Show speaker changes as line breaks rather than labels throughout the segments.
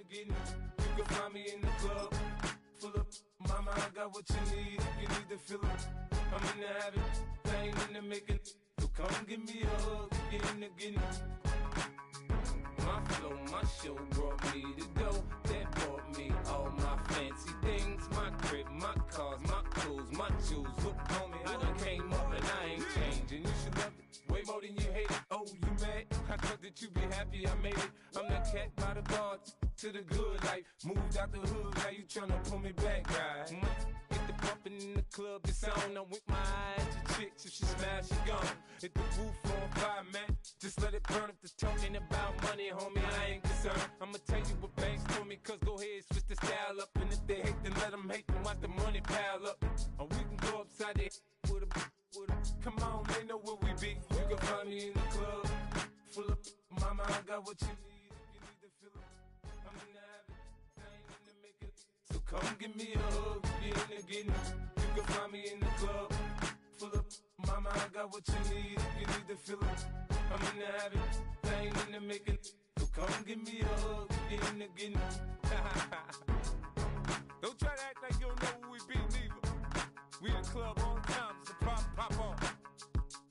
the getting. You can find me in the club, full up. Mama, I got what you need if you need to fill up. I'm in the having, I ain't in the making. So come give me a hug, get in the getting. My flow, my show brought me to go. That brought me all my fancy things. My crib, my cars, my clothes, my jewels. Look on me, I done came up and I ain't changing. You should love it way more than you hate it. Oh, you mad? I thought that you'd be happy I made it. I'm that cat by the bar to the good life. Moved out the hood, now you tryna pull me back, right? Get the bumpin' in the club, it's on. I'm with my eyes to chicks. If she smash, she gone. Hit the roof on fire, man. Just let it burn. If they're talking about money, homie, I ain't concerned. I'ma tell you what banks told me, cause go ahead, switch the style up. And if they hate, then let them hate, then watch the money pile up. Or we can go upside the with a. Come on, they know where we be. You can find me in the club, full up. Mama, I got what you need if you need to fill up. I'm in the habit, I ain't in the making. So come give me a hug, get in the getting. You can find me in the club, full up. Mama, I got what you need if you need to fill up. I'm in the habit, I ain't in the making. So come give me a hug, get in the getting. Don't try to act like you don't know who we be, neither. We in the club on time, so pop on.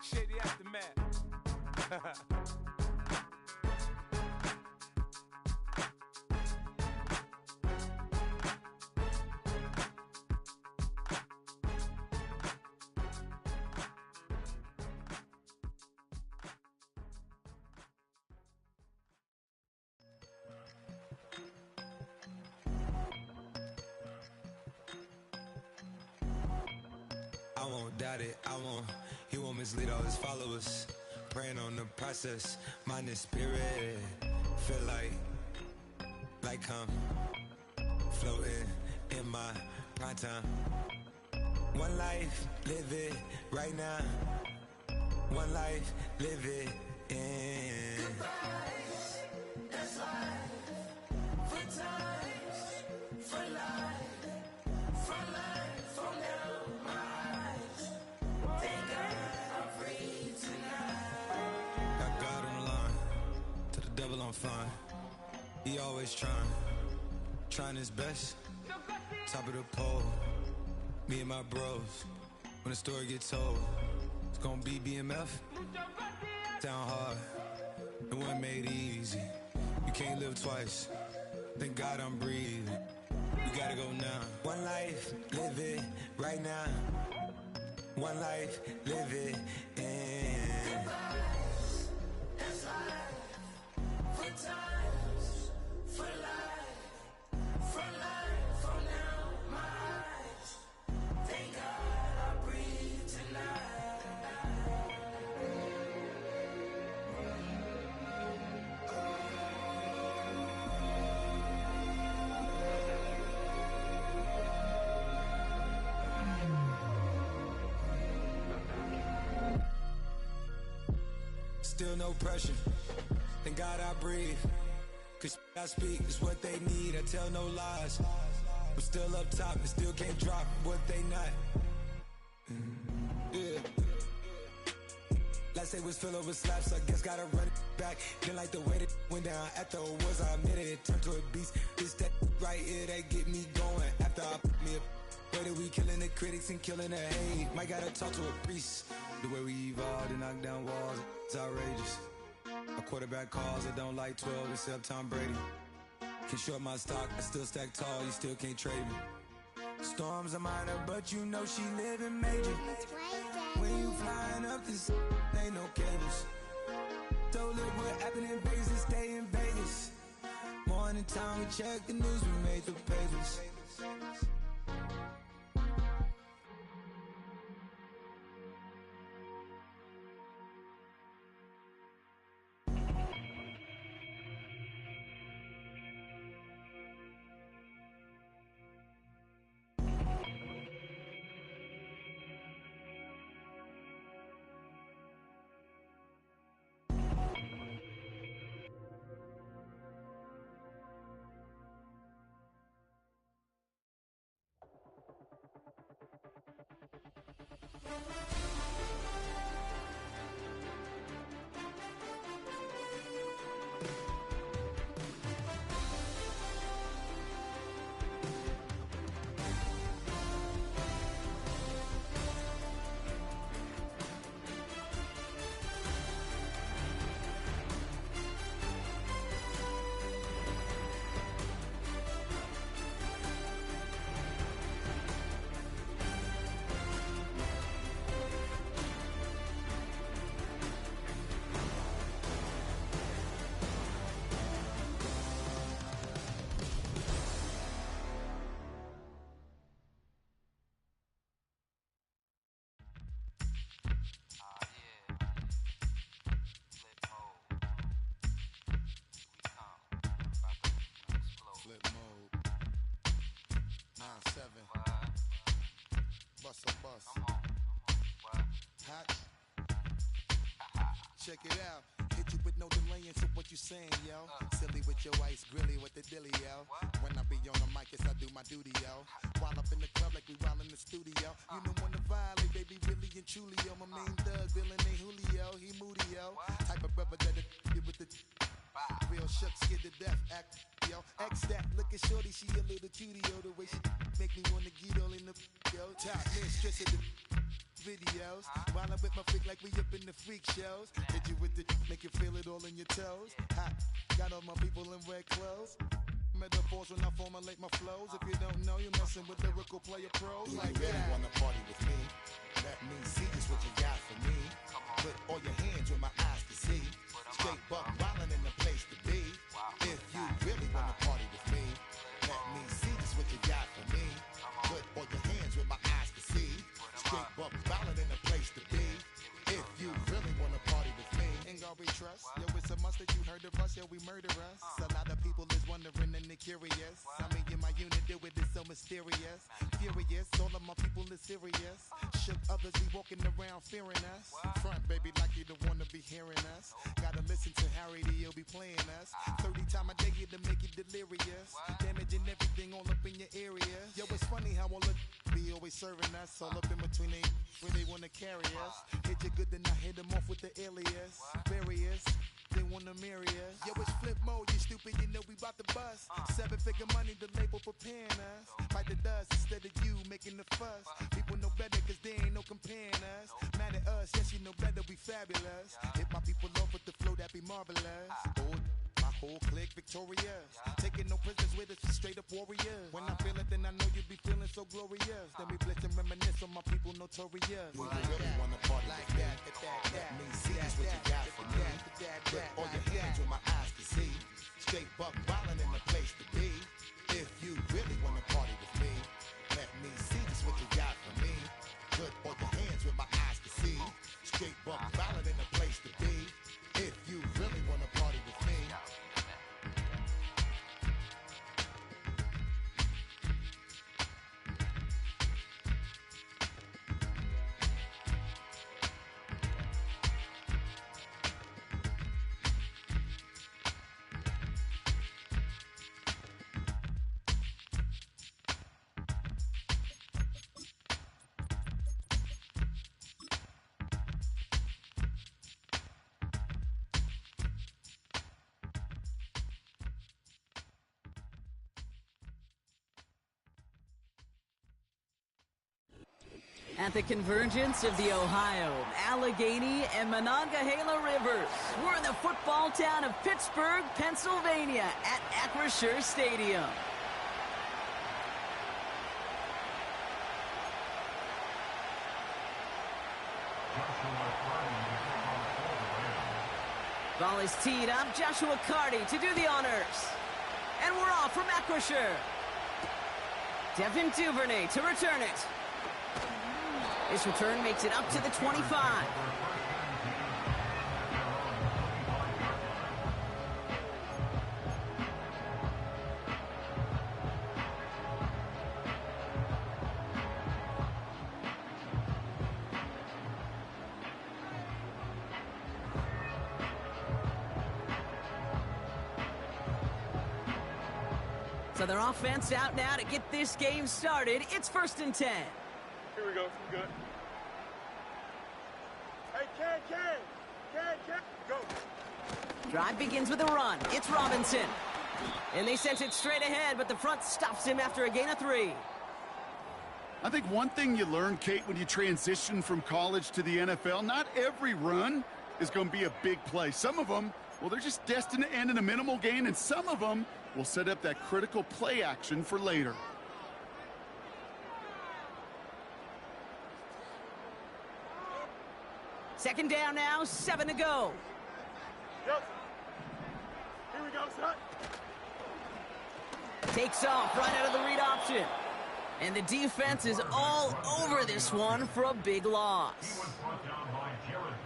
Shady Aftermath.
I won't doubt it, he won't mislead all his followers. Praying on the process, mind and spirit. Feel like I'm floating in my prime time. One life, live it right now. One life, live it in.
Goodbyes, that's life. For times, for life. For life, from now my eyes. Thank God I'm free tonight.
Got God on the line, to the devil I'm fine. He always trying his best. Top of the pole, me and my bros. When the story gets told, it's gonna be BMF. Down hard, it wasn't made easy. You can't live twice. Thank God I'm breathing. We gotta go now. One life, live it right now. One life, live it in.
Goodbyes, that's life. For times, for life. For life, from now my eyes. Thank God I breathe tonight.
Still no pressure, thank God I breathe. Cause I speak is what they need, I tell no lies. I'm still up top and still can't drop what they not. Yeah. Last day was filled over slaps, I guess gotta run it back. Didn't like the way that went down after it was, I admitted it turned to a beast. It's that right here that get me going. After I put me up, way that we killing the critics and killing the hate. Might gotta talk to a priest. The way we evolved and knock down walls, it's outrageous. My quarterback calls, I don't like 12 except Tom Brady. Can short my stock, I still stack tall, you still can't trade me. Storms are minor, but you know she living major. When you flying up, this ain't no cables. So look what happened in Vegas and stay in Vegas. Morning time, we check the news, we made the pages. check it out. Hit you with no delaying, so what you saying, yo? Silly with your ice grilly with the dilly, yo. When I be on the mic, yes, I do my duty, yo. While up in the club like we while in the studio. You don't wanna violate, baby, really and truly, yo. My main thug, Bill and Julio, he moody, yo. Type of brother that'll get with the real shook, scared to death, act, yo. X that, look at shorty, she a little cutie, yo. The way she make me wanna get all in the, yo. Top mistress of the videos. While I'm with my freak like we up in the freak shows. Hit you with the, make you feel it all in your toes. Hot, got all my people in red clothes. Metaphors when I formulate my flows. If you don't know, you're messing with lyrical player pros.
Do
like
you really
that.
wanna party with me? Let me see just what you got for me. Put all your hands where my eyes can see. Straight buck wildin' in the place to be. If you really wanna party with me, let me see just what you got for me. Put all your hands where my eyes can see. Straight buck wildin' in the place to be. If you really wanna party with me,
Ain't God we trust. Yo, it's a must that you heard of us. Yo, we murder us. A lot of people is wondering and they curious. I mean, in my unit, do it is so mysterious. Furious, all of my people is serious. Shook others be walking around fearing us. Front, baby, like you don't wanna be hearing us. Gotta listen to Harry, he'll be playing us. 30 times a day to make you delirious. Damaging everything all up in your area. Yo, it's funny how all the be always serving us. All up in between they where they wanna carry us. Hit you good, then I hit them off with the alias. Various, they wanna marry us. Yo, it's flip mode, you stupid, you know we bout to bust. 7-figure money, the label preparing us. Bite the dust instead of you making the fuss. People know better cause they ain't no comparing us. Mad at us, yes you know better, we fabulous. Hit my people off with the flow, that be marvelous. Oh, my whole clique victorious. Taking no prisoners with us, straight up warriors. When I feel it, then I know you be feeling so glorious. Then we blitz and reminisce on my people notorious.
do you really wanna party with me? Let me see just what you got for me. Put all your hands where my eyes can see. Straight buck wildin' in the place to be. If you really wanna party with me, let me see just what you got for me. Put all your hands where my eyes can see. Straight buck wildin' in the place to be. If you really wanna party with me.
At the convergence of the Ohio, Allegheny, and Monongahela rivers, we're in the football town of Pittsburgh, Pennsylvania, at Acrisure Stadium. Ball is teed up. Joshua Carty to do the honors. And we're off from Acrisure. Devin Duvernay to return it. This return makes it up to the 25. So their offense out now to get this game started. It's 1st and 10.
Here we go. Good. Hey, Ken, go.
Drive begins with a run. It's Robinson. And they sent it straight ahead, but the front stops him after a gain of 3.
I think one thing you learn, Kate, when you transition from college to the NFL, not every run is going to be a big play. Some of them, well, they're just destined to end in a minimal gain, and some of them will set up that critical play action for later.
Second down now, 7 to go.
Yes. Here we go, son.
Takes off right out of the read option. And the defense is all over this one for a big loss.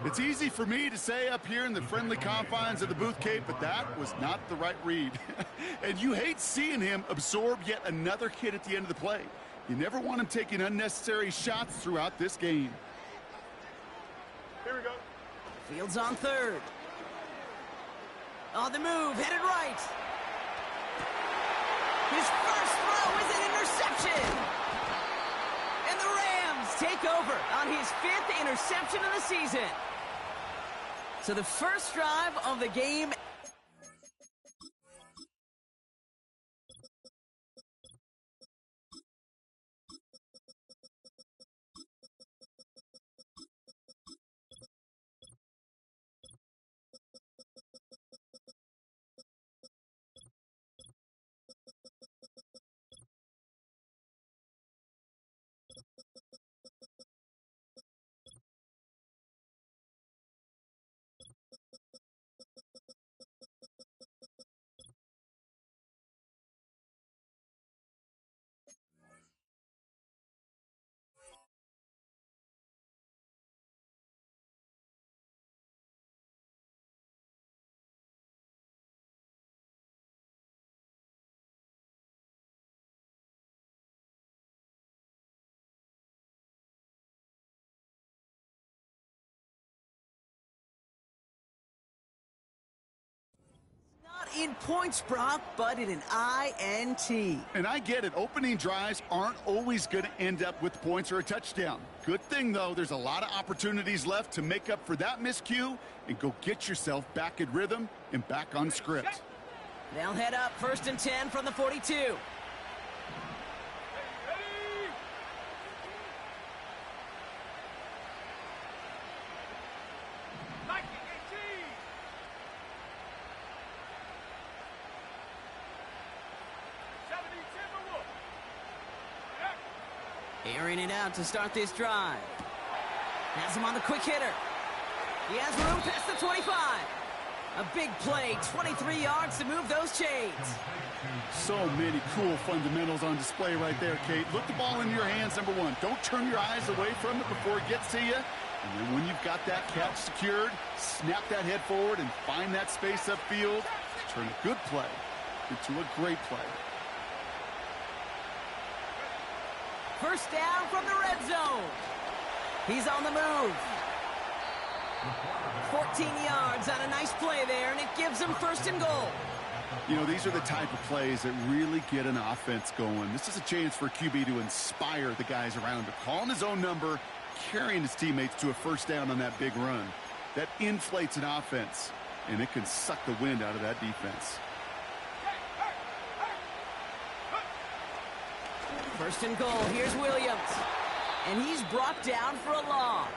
It's easy for me to say up here in the friendly confines of the booth, Kate, but that was not the right read. And you hate seeing him absorb yet another hit at the end of the play. You never want him taking unnecessary shots throughout this game.
Here we go.
Fields on third. On the move, headed right. His first throw is an interception. And the Rams take over on his 5th interception of the season. So the first drive of the game. In points, Brock, but in an INT.
And I get it. Opening drives aren't always going to end up with points or a touchdown. Good thing, though, there's a lot of opportunities left to make up for that miscue and go get yourself back in rhythm and back on script.
They'll head up 1st and 10 from the 42. Airing it out to start this drive. Has him on the quick hitter. He has room past the 25. A big play, 23 yards to move those chains.
So many cool fundamentals on display right there, Kate. Look the ball in your hands, number one. Don't turn your eyes away from it before it gets to you. And then when you've got that catch secured, snap that head forward and find that space upfield to turn a good play into a great play.
First down from the red zone. He's on the move. 14 yards on a nice play there, and it gives him 1st and goal.
You know, these are the type of plays that really get an offense going. This is a chance for QB to inspire the guys around him, calling his own number, carrying his teammates to a first down on that big run. That inflates an offense, and it can suck the wind out of that defense.
1st and goal. Here's Williams. And he's brought down for a loss.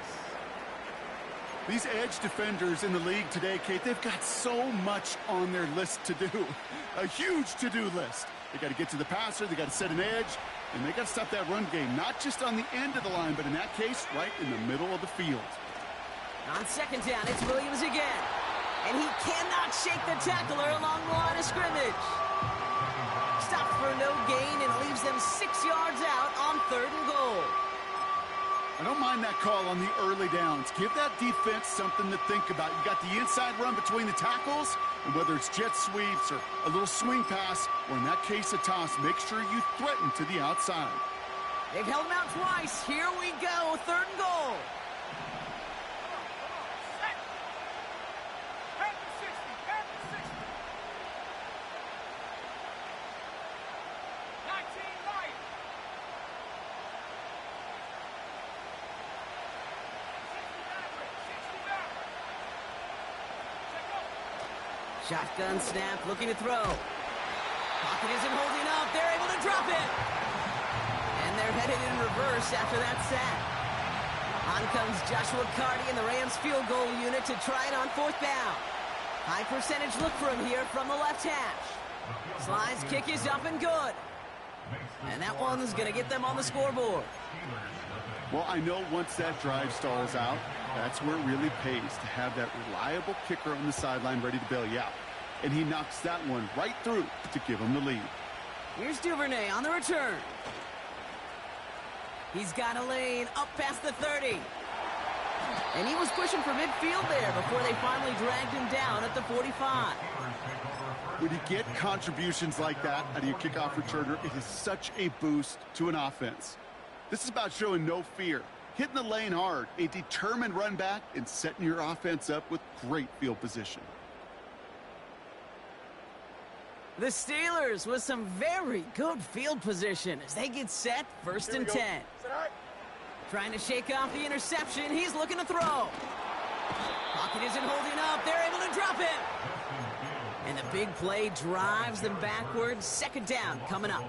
These edge defenders in the league today, Kate, they've got so much on their list to do. A huge to-do list. They got to get to the passer, they got to set an edge, and they got to stop that run game, not just on the end of the line, but in that case, right in the middle of the field.
On 2nd down, it's Williams again. And he cannot shake the tackler along the line of scrimmage. Stops for no gain and leaves them 6 yards out on 3rd and goal.
I don't mind that call on the early downs. Give that defense something to think about. You got the inside run between the tackles, and whether it's jet sweeps or a little swing pass, or in that case a toss, make sure you threaten to the outside.
They've held him out twice. Here we go, 3rd and goal. Shotgun snap, looking to throw. Pocket isn't holding up. They're able to drop it. And they're headed in reverse after that sack. On comes Joshua Carty and the Rams field goal unit to try it on 4th down. High percentage look for him here from the left hash. Slides kick is up and good. And that one's going to get them on the scoreboard.
Well, I know once that drive stalls out, that's where it really pays to have that reliable kicker on the sideline ready to bail you out. And he knocks that one right through to give him the lead.
Here's Duvernay on the return. He's got a lane up past the 30. And he was pushing for midfield there before they finally dragged him down at the 45.
When you get contributions like that out of your kickoff returner, it is such a boost to an offense. This is about showing no fear. hitting the lane hard, a determined run back, and setting your offense up with great field position.
The Steelers with some very good field position as they get set, first and 10. Trying to shake off the interception. He's looking to throw. Pocket isn't holding up. They're able to drop it. And the big play drives them backwards. Second down coming up.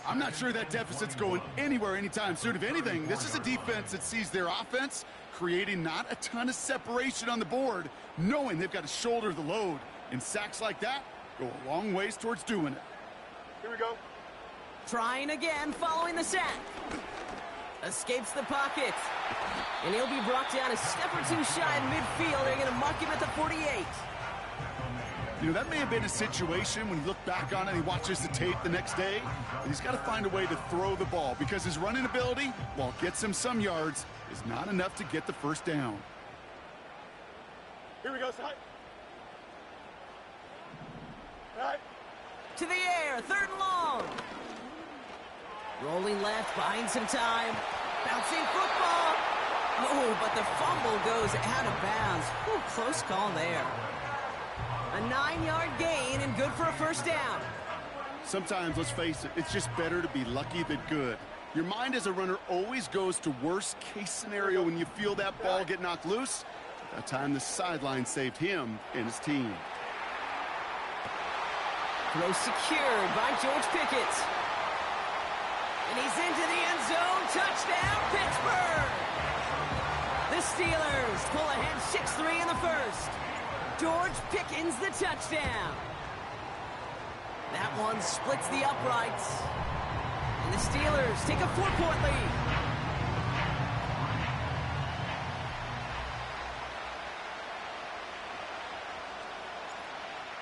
I'm not sure that deficit's going anywhere anytime soon. If anything, this is a defense that sees their offense creating not a ton of separation on the board, knowing they've got to shoulder the load. And sacks like that go a long ways towards doing it.
Here we go.
Trying again following the sack. Escapes the pocket. And he'll be brought down a step or two shy in midfield. They're going to mark him at the 48.
You know, that may have been a situation when you look back on it and he watches the tape the next day, but he's got to find a way to throw the ball because his running ability, while it gets him some yards, is not enough to get the first down.
Here we go, side. Right.
To the air, third and long. Rolling left, buying some time. Bouncing football. Oh, but the fumble goes out of bounds. Ooh, close call there. A 9-yard gain and good for a first down.
Sometimes, let's face it, it's just better to be lucky than good. Your mind as a runner always goes to worst case scenario when you feel that ball get knocked loose. That time the sideline saved him and his team.
Throw secured by George Pickett. And he's into the end zone. Touchdown, Pittsburgh! The Steelers pull ahead 6-3 in the first. George Pickens the touchdown. That one splits the uprights. And the Steelers take a 4-point lead.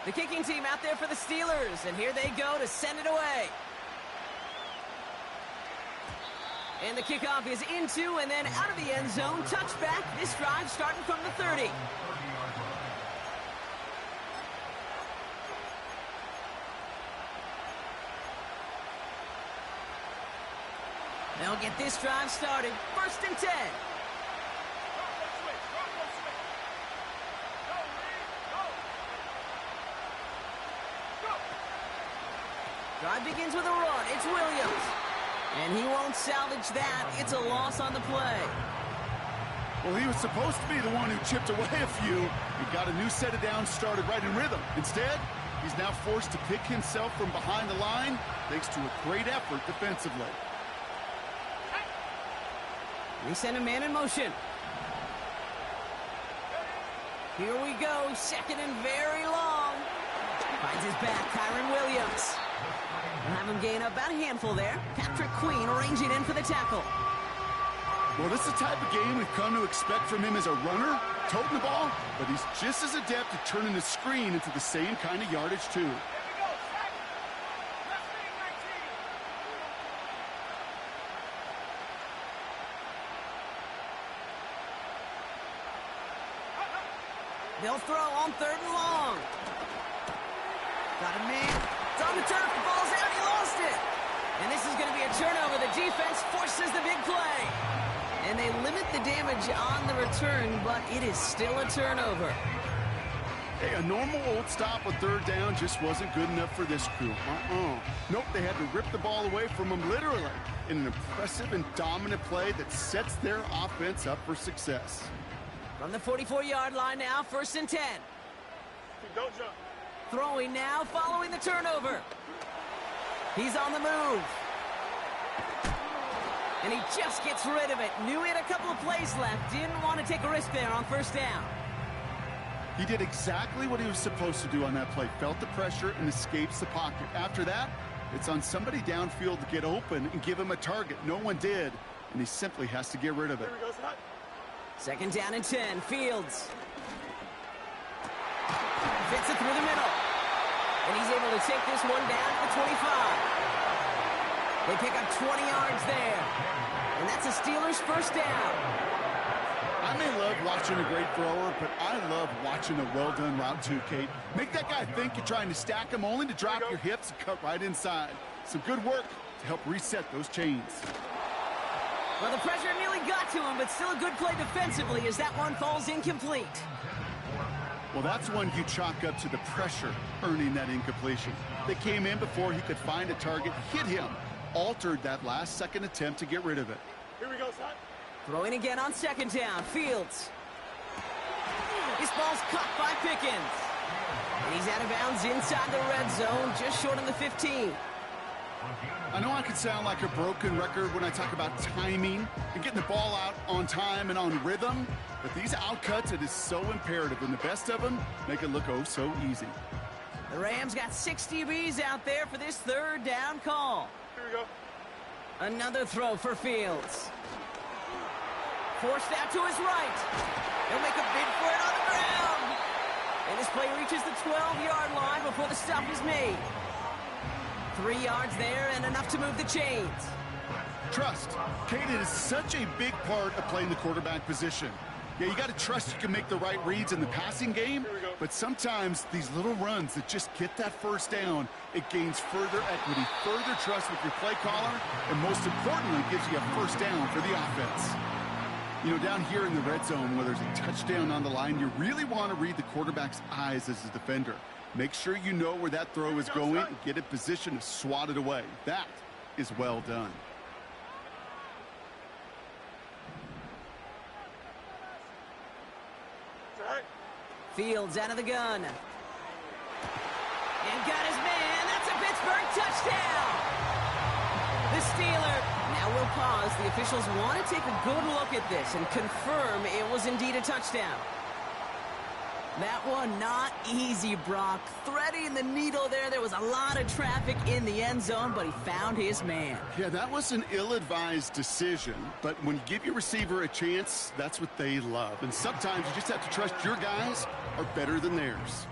The kicking team out there for the Steelers, and here they go to send it away. And the kickoff is into and then out of the end zone. Touchback, this drive starting from the 30. They'll get this drive started. First and 10. Drive begins with a run. It's Williams. And he won't salvage that. It's a loss on the play.
Well, he was supposed to be the one who chipped away a few. He got a new set of downs started right in rhythm. Instead, he's now forced to pick himself from behind the line thanks to a great effort defensively.
They send a man in motion. Here we go. Second and very long. Finds his back, Kyron Williams. We'll have him gain about a handful there. Patrick Queen arranging in for the tackle.
Well, this is the type of game we've come to expect from him as a runner, toting the ball, but he's just as adept at turning the screen into the same kind of yardage, too.
They'll throw on third and long. Got a man. It's on the turf. The ball's out. He lost it. And this is going to be a turnover. The defense forces the big play. And they limit the damage on the return, but it is still a turnover.
Hey, a normal old stop with third down just wasn't good enough for this crew. Nope, they had to rip the ball away from them literally in an impressive and dominant play that sets their offense up for success.
From the 44-yard line now, first and 10.
Don't jump.
Throwing now, following the turnover. He's on the move. And he just gets rid of it. Knew he had a couple of plays left. Didn't want to take a risk there on first down.
He did exactly what he was supposed to do on that play. Felt the pressure and escapes the pocket. After that, it's on somebody downfield to get open and give him a target. No one did, and he simply has to get rid of it.
Here we go, side.
Second down and 10. Fields. Fits it through the middle. And he's able to take this one down to the 25. They pick up 20 yards there. And that's a Steelers first down.
I may love watching a great thrower, but I love watching a well-done route too, Kate. Make that guy think you're trying to stack him only to drop your hips and cut right inside. Some good work to help reset those chains.
Well, the pressure nearly got to him, but still a good play defensively as that one falls incomplete.
Well, that's one you chalk up to the pressure earning that incompletion. They came in before he could find a target, hit him, altered that last-second attempt to get rid of it.
Here we go, son.
Throwing again on second down. Fields. This ball's caught by Pickens. And he's out of bounds inside the red zone, just short of the 15.
I know I can sound like a broken record when I talk about timing and getting the ball out on time and on rhythm, but these outcuts, it is so imperative, and the best of them make it look oh so easy.
The Rams got 6 DBs out there for this third down call.
Here we go.
Another throw for Fields. Forced out to his right. He'll make a bid for it on the ground. And this play reaches the 12-yard line before the stop is made. 3 yards there and enough to move the chains.
Trust. Kate, it is such a big part of playing the quarterback position. Yeah, you got to trust you can make the right reads in the passing game, but sometimes these little runs that just get that first down, it gains further equity, further trust with your play caller, and most importantly, gives you a first down for the offense. You know, down here in the red zone where there's a touchdown on the line, you really want to read the quarterback's eyes as a defender. Make sure you know where that throw is going and get in position to swat it away. That is well done.
Fields out of the gun. And got his man. That's a Pittsburgh touchdown. The Steeler. Now we'll pause. The officials want to take a good look at this and confirm it was indeed a touchdown. That one not easy, Brock. Threading the needle there. There was a lot of traffic in the end zone, but he found his man.
Yeah, that was an ill-advised decision, but when you give your receiver a chance, that's what they love. And sometimes you just have to trust your guys are better than theirs.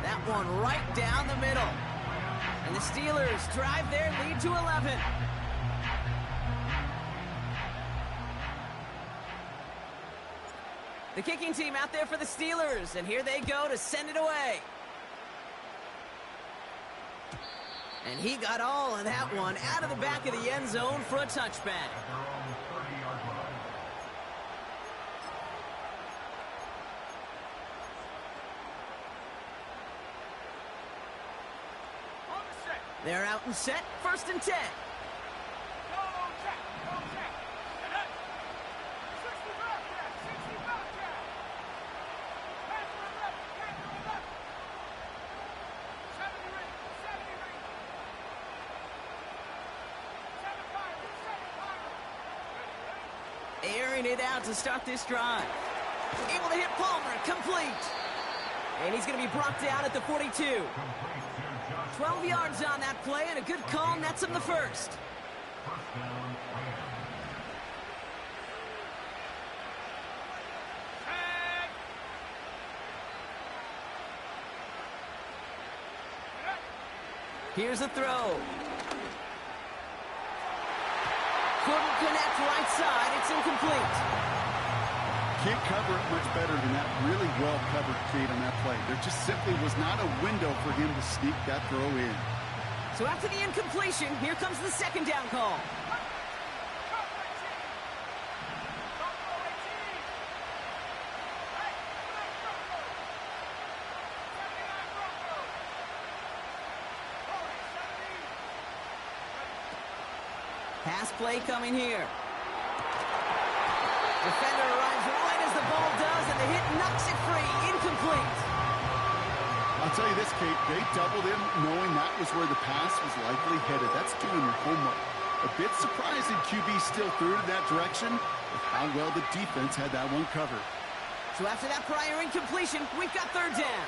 That one right down the middle. And the Steelers drive their lead to 11. The kicking team out there for the Steelers, and here they go to send it away. And he got all of that one out of the back of the end zone for a touchback. They're out and set, 1st and 10. Airing it out to start this drive. Able to hit Palmer, complete. And he's going to be brought down at the 42. 12 yards on that play, and a good call nets him the first. Here's a throw. Couldn't connect right side. It's incomplete.
Can't cover it much better than that. Really well covered, Kate, on that play. There just simply was not a window for him to sneak that throw in.
So after the incompletion, here comes the 2nd down call. Pass play coming here. Defender arrives right as the ball does, and the hit knocks it free. Incomplete.
I'll tell you this, Kate, they doubled him knowing that was where the pass was likely headed. That's doing your homework. A bit surprising QB still threw it in that direction with how well the defense had that one covered.
So after that prior incompletion, we've got 3rd down.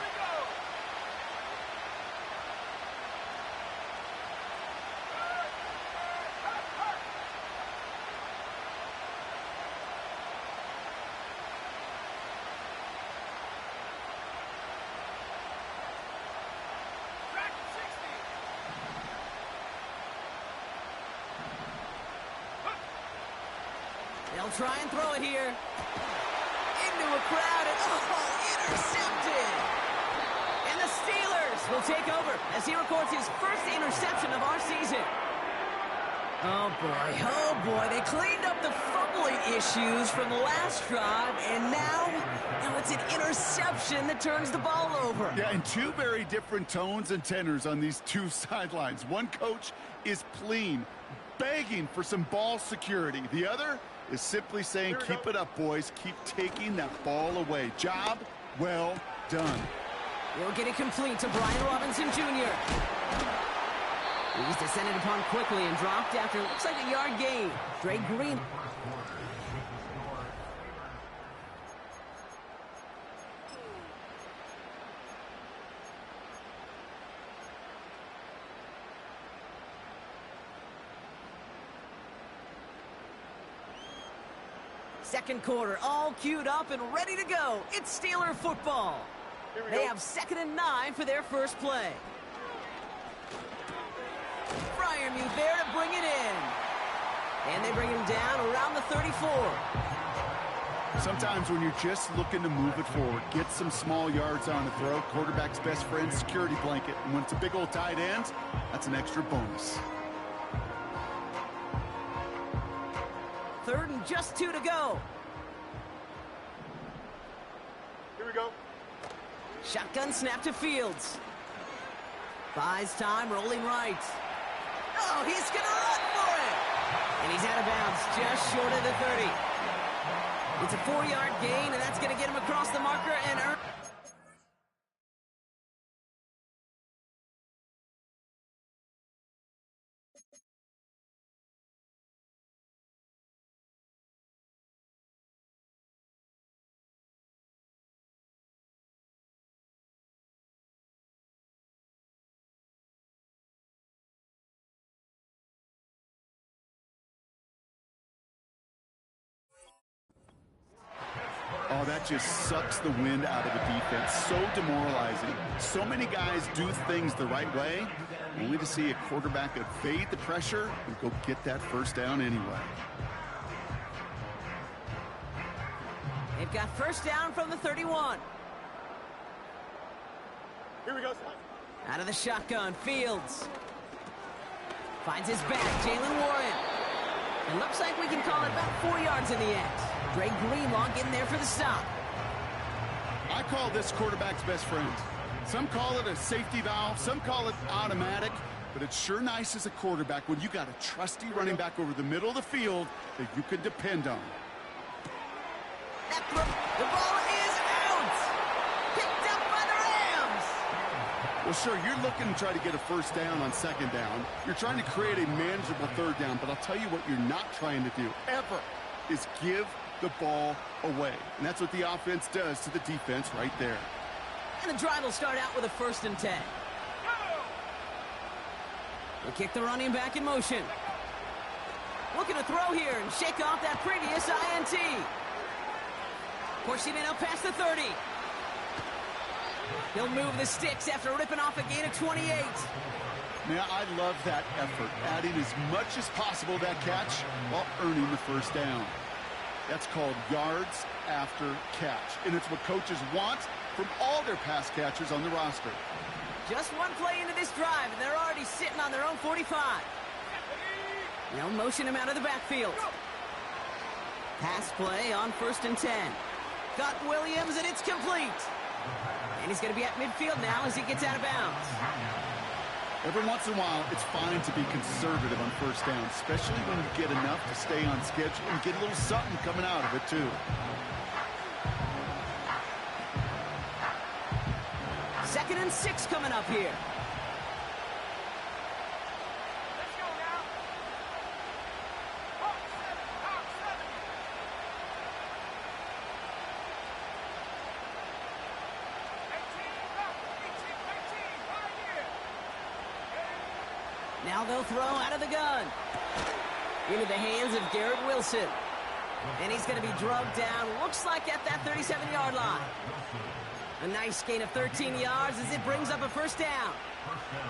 They'll try and throw it here. Into a crowd, and intercepted! And the Steelers will take over as he records his first interception of our season. Oh boy, they cleaned up the fumbling issues from the last drive, and now it's an interception that turns the ball over.
Yeah, and two very different tones and tenors on these two sidelines. One coach is pleading, begging for some ball security. The other is simply saying, keep it up, boys. Keep taking that ball away. Job well done.
We'll get it complete to Brian Robinson Jr. He's descended upon quickly and dropped after it looks like a yard gain. Dre Green. Second quarter, all queued up and ready to go. It's Steeler football. They have 2nd and 9 for their first play. Fryermuth there to bring it in. And they bring him down around the 34.
Sometimes when you're just looking to move it forward, get some small yards on a throw, quarterback's best friend, security blanket. And when it's a big old tight end, that's an extra bonus.
3rd and just 2 to go.
Here we go.
Shotgun snap to Fields. Buys time, rolling right. Oh, he's going to run for it. And he's out of bounds, just short of the 30. It's a 4-yard gain, and that's going to get him across the marker and earn.
Oh, that just sucks the wind out of the defense. So demoralizing. So many guys do things the right way, only to see a quarterback evade the pressure and go get that first down anyway.
They've got first down from the 31.
Here we go, son.
Out of the shotgun, Fields. Finds his back, Jalen Warren. It looks like we can call it about 4 yards in the end. Dre Greenlaw getting there for the stop.
I call this quarterback's best friend. Some call it a safety valve, some call it automatic, but it's sure nice as a quarterback when you got a trusty running back over the middle of the field that you can depend on.
The ball is out! Picked up by the Rams!
Well, sure, you're looking to try to get a first down on 2nd down. You're trying to create a manageable 3rd down, but I'll tell you what you're not trying to do, ever, is give the ball away. And that's what the offense does to the defense right there.
And the drive will start out with a 1st and 10. They kick the running back in motion. Looking to throw here and shake off that previous INT. Pushing it up past the 30. He'll move the sticks after ripping off a gain of 28.
Man, I love that effort, adding as much as possible to that catch while earning the first down. That's called yards after catch, and it's what coaches want from all their pass catchers on the roster.
Just one play into this drive, and they're already sitting on their own 45. They'll motion him out of the backfield. Pass play on 1st and 10. Got Williams, and it's complete. And he's going to be at midfield now as he gets out of bounds.
Every once in a while, it's fine to be conservative on first down, especially when you get enough to stay on schedule and get a little something coming out of it, too.
2nd and 6 coming up here.
Let's go now. Hawk 7. 18, right here.
Now they'll throw out of the gun. Into the hands of Garrett Wilson. And he's going to be drugged down, looks like at that 37-yard line. A nice gain of 13 yards as it brings up a first down.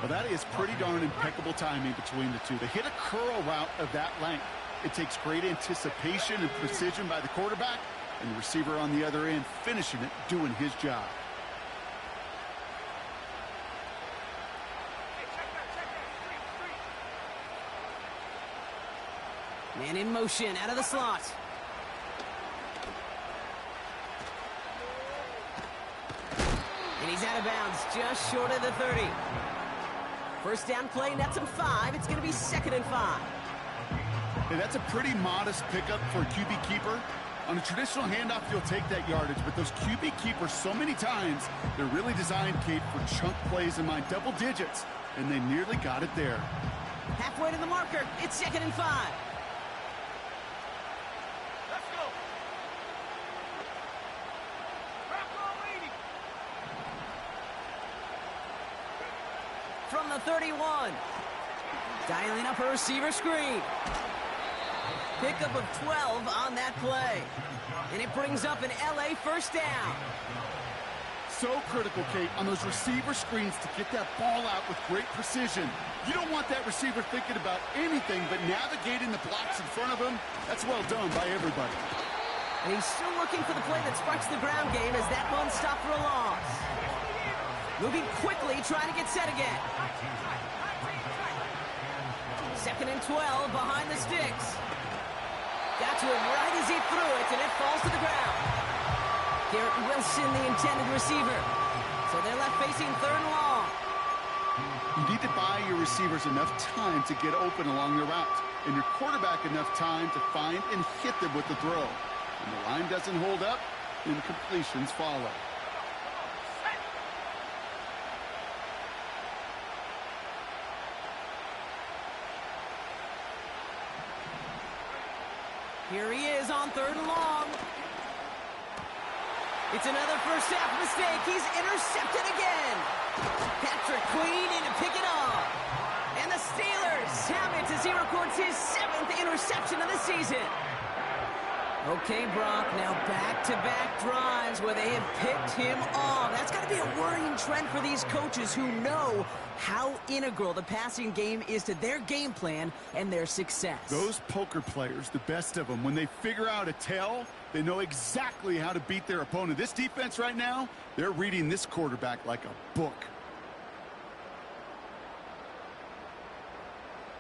Well, that is pretty darn impeccable timing between the two. They hit a curl route of that length. It takes great anticipation and precision by the quarterback, and the receiver on the other end finishing it, doing his job.
Hey, check that.
And in motion, out of the slot. And he's out of bounds, just short of the 30. First down play, nets him 5. It's going to be 2nd and 5.
Hey, that's a pretty modest pickup for a QB keeper. On a traditional handoff, you'll take that yardage, but those QB keepers, so many times, they're really designed, Kate, for chunk plays in mind, double digits, and they nearly got it there.
Halfway to the marker, it's 2nd and 5.
Let's go. Crack on leading.
From the 31. Dialing up a receiver screen. Pickup of 12 on that play. And it brings up an LA first down.
So critical, Kate, on those receiver screens to get that ball out with great precision. You don't want that receiver thinking about anything but navigating the blocks in front of him. That's well done by everybody.
And he's still looking for the play that sparks the ground game as that one stopped for a loss. Moving quickly, trying to get set again. 2nd and 12 behind the sticks. Got to him right as he threw it, and it falls to the ground. Garrett Wilson, the intended receiver. So they're left facing 3rd and long.
You need to buy your receivers enough time to get open along their route, and your quarterback enough time to find and hit them with the throw. When the line doesn't hold up, incompletions follow.
Here he is on 3rd and long. It's another first half mistake. He's intercepted again. Patrick Queen in to pick it off. And the Steelers have it as he records his 7th interception of the season. Okay, Brock, now back-to-back drives where they have picked him off. That's got to be a worrying trend for these coaches who know how integral the passing game is to their game plan and their success.
Those poker players, the best of them, when they figure out a tell, they know exactly how to beat their opponent. This defense right now, they're reading this quarterback like a book.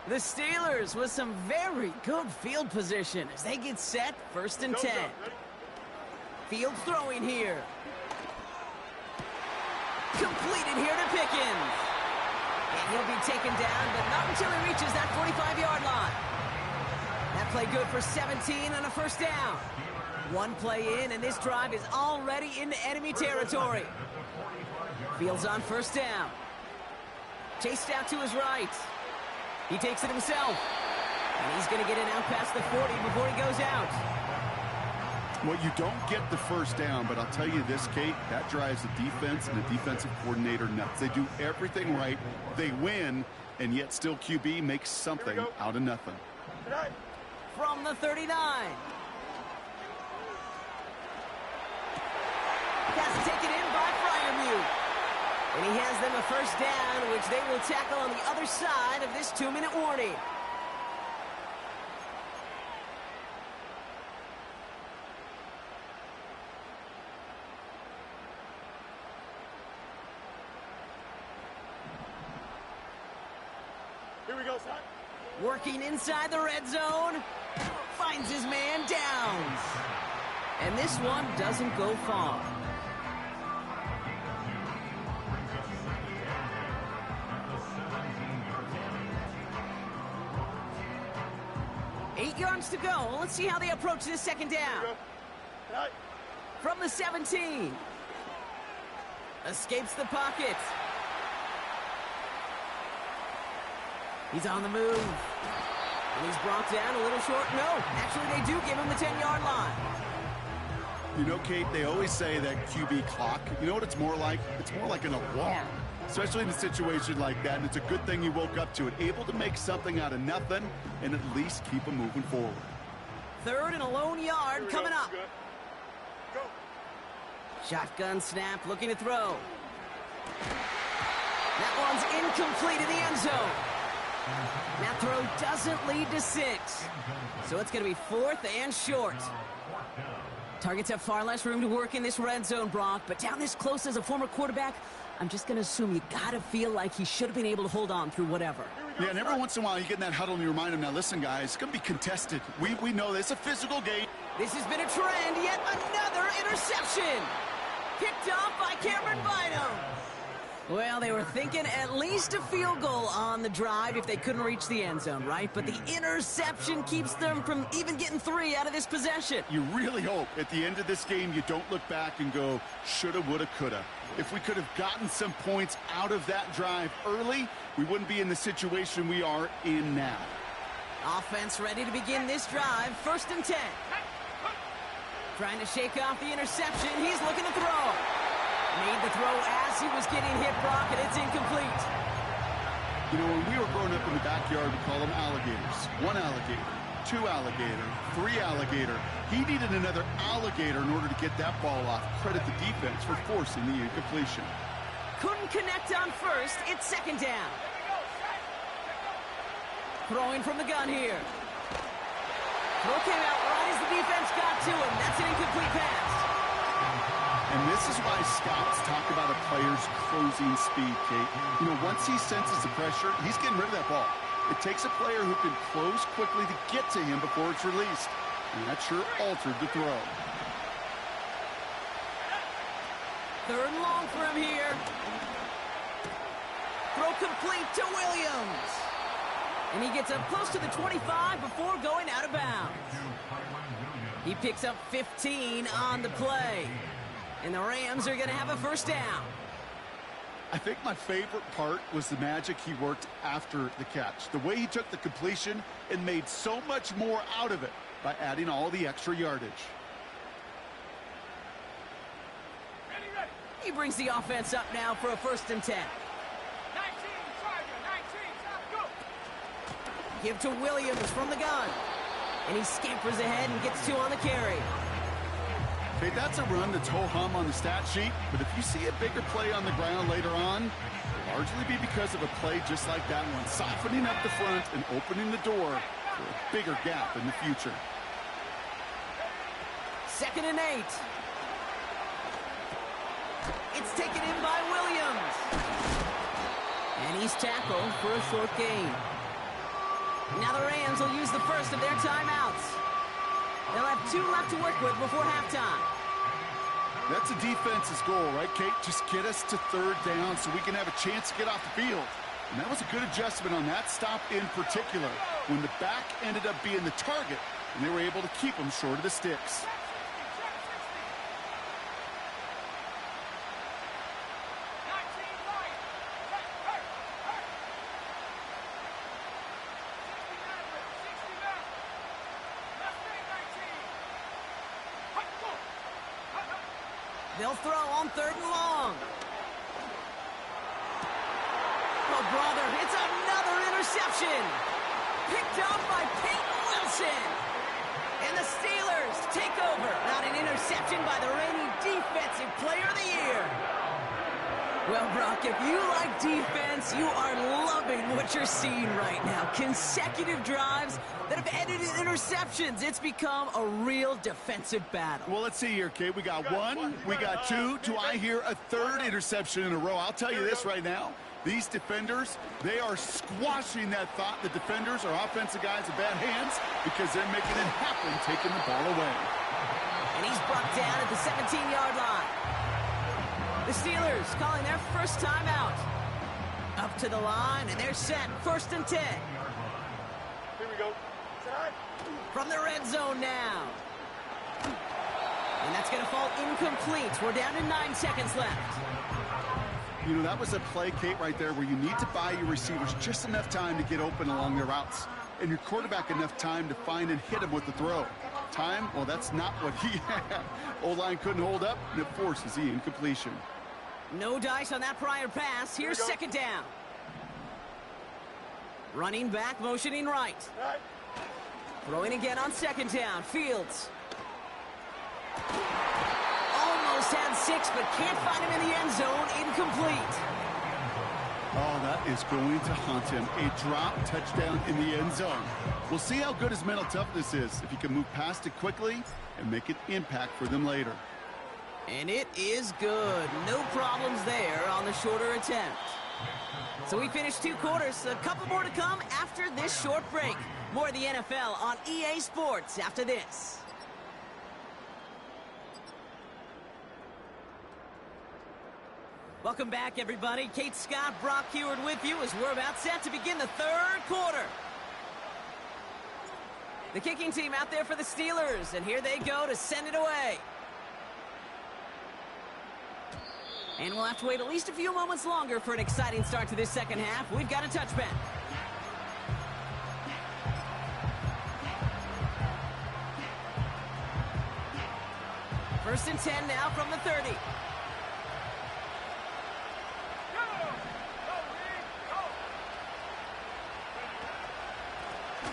The Steelers with some very good field position as they get set, 1st and 10. Field throwing here. Completed here to Pickens. And he'll be taken down, but not until he reaches that 45-yard line. That play good for 17 on a first down. One play in, and this drive is already into enemy territory. Fields on 1st down. Chased out to his right. He takes it himself. And he's going to get it out past the 40 before he goes out.
Well, you don't get the first down, but I'll tell you this, Kate, that drives the defense and the defensive coordinator nuts. They do everything right. They win, and yet still QB makes something out of nothing.
From the 39. Pass taken in by Fryermuth. And he has them a first down, which they will tackle on the other side of this 2-minute warning.
Here we go, son.
Working inside the red zone. Finds his man Downs. And this one doesn't go far. Yards to go. Let's see how they approach this 2nd down. From the 17. Escapes the pocket. He's on the move. And he's brought down a little short. No, actually they do give him the 10-yard line.
You know, Kate, they always say that QB clock, you know what it's more like? It's more like an alarm. Especially in a situation like that, and it's a good thing you woke up to it. Able to make something out of nothing and at least keep them moving forward.
3rd and a lone yard coming up.
Go.
Shotgun snap, looking to throw. That one's incomplete in the end zone. That throw doesn't lead to 6. So it's going to be 4th and short. Targets have far less room to work in this red zone, Brock, but down this close as a former quarterback, I'm just going to assume you got to feel like he should have been able to hold on through whatever.
Here we
Yeah, and every once in a while you get in that huddle and you remind them, now listen, guys, it's going to be contested. We know this. It's a physical game.
This has been a trend. Yet another interception. Picked off by Cameron Bynum. Well, they were thinking at least a field goal on the drive if they couldn't reach the end zone, right? But the interception keeps them from even getting 3 out of this possession.
You really hope at the end of this game you don't look back and go, shoulda, woulda, coulda. If we could have gotten some points out of that drive early, we wouldn't be in the situation we are in now.
Offense ready to begin this drive. 1st and 10. Trying to shake off the interception. He's looking to throw. Made the throw as he was getting hit, Brock, and it's incomplete.
You know, when we were growing up in the backyard, we call them alligators. 1 alligator, 2 alligator, 3 alligator. He needed another alligator in order to get that ball off. Credit the defense for forcing the incompletion.
Couldn't connect on 1st. It's 2nd down. Throwing from the gun here. Throw came out right as the defense got to him. That's an incomplete pass.
And this is why scouts talk about a player's closing speed, Kate. You know, once he senses the pressure, he's getting rid of that ball. It takes a player who can close quickly to get to him before it's released. And that sure altered the throw.
3rd and long for him here. Throw complete to Williams. And he gets up close to the 25 before going out of bounds. He picks up 15 on the play. And the Rams are going to have a 1st down.
I think my favorite part was the magic he worked after the catch. The way he took the completion and made so much more out of it by adding all the extra yardage.
He brings the offense up now for a 1st and 10.
19, Charger, 19, go!
Give to Williams from the gun. And he scampers ahead and gets 2 on the carry.
Okay, that's a run that's ho-hum on the stat sheet, but if you see a bigger play on the ground later on, it'll largely be because of a play just like that one, softening up the front and opening the door for a bigger gap in the future.
2nd and 8. It's taken in by Williams. And he's tackled for a short gain. Now the Rams will use the 1st of their timeouts. They'll have 2 left to work with before halftime.
That's a defense's goal, right, Kate? Just get us to 3rd down so we can have a chance to get off the field. And that was a good adjustment on that stop in particular, when the back ended up being the target, and they were able to keep them short of the sticks.
They'll throw on 3rd and long. Oh, brother, it's another interception. Picked up by Peyton Wilson. And the Steelers take over. Not an interception by the reigning Defensive Player of the Year. Well, Brock, if you like defense, you are loving what you're seeing right now. Consecutive drives that have ended in interceptions. It's become a real defensive battle.
Well, let's see here, Kate. We got 1, we got 2. Do I hear a 3rd interception in a row? I'll tell you this right now. These defenders, they are squashing that thought. The defenders are offensive guys in bad hands because they're making it happen, taking the ball away.
And he's brought down at the 17-yard line. The Steelers calling their 1st timeout. Up to the line, and they're set. 1st and 10.
Here we go.
From the red zone now. And that's going to fall incomplete. We're down to 9 seconds left.
You know, that was a play, Kate, right there where you need to buy your receivers just enough time to get open along their routes. And your quarterback enough time to find and hit him with the throw. Time, well, that's not what he had. O-line couldn't hold up, and it forces the incompletion.
No dice on that prior pass. Here's 2nd down. Running back, motioning right. Throwing again on 2nd down. Fields. Almost had 6, but can't find him in the end zone. Incomplete.
Oh, that is going to haunt him. A drop touchdown in the end zone. We'll see how good his mental toughness is, if he can move past it quickly and make an impact for them later.
And it is good. No problems there on the shorter attempt. So we finished 2 quarters. A couple more to come after this short break. More of the NFL on EA Sports after this. Welcome back, everybody. Kate Scott, Brock Heward with you as we're about set to begin the 3rd quarter. The kicking team out there for the Steelers, and here they go to send it away. And we'll have to wait at least a few moments longer for an exciting start to this second half. We've got a touchback. First and 10 now from the 30.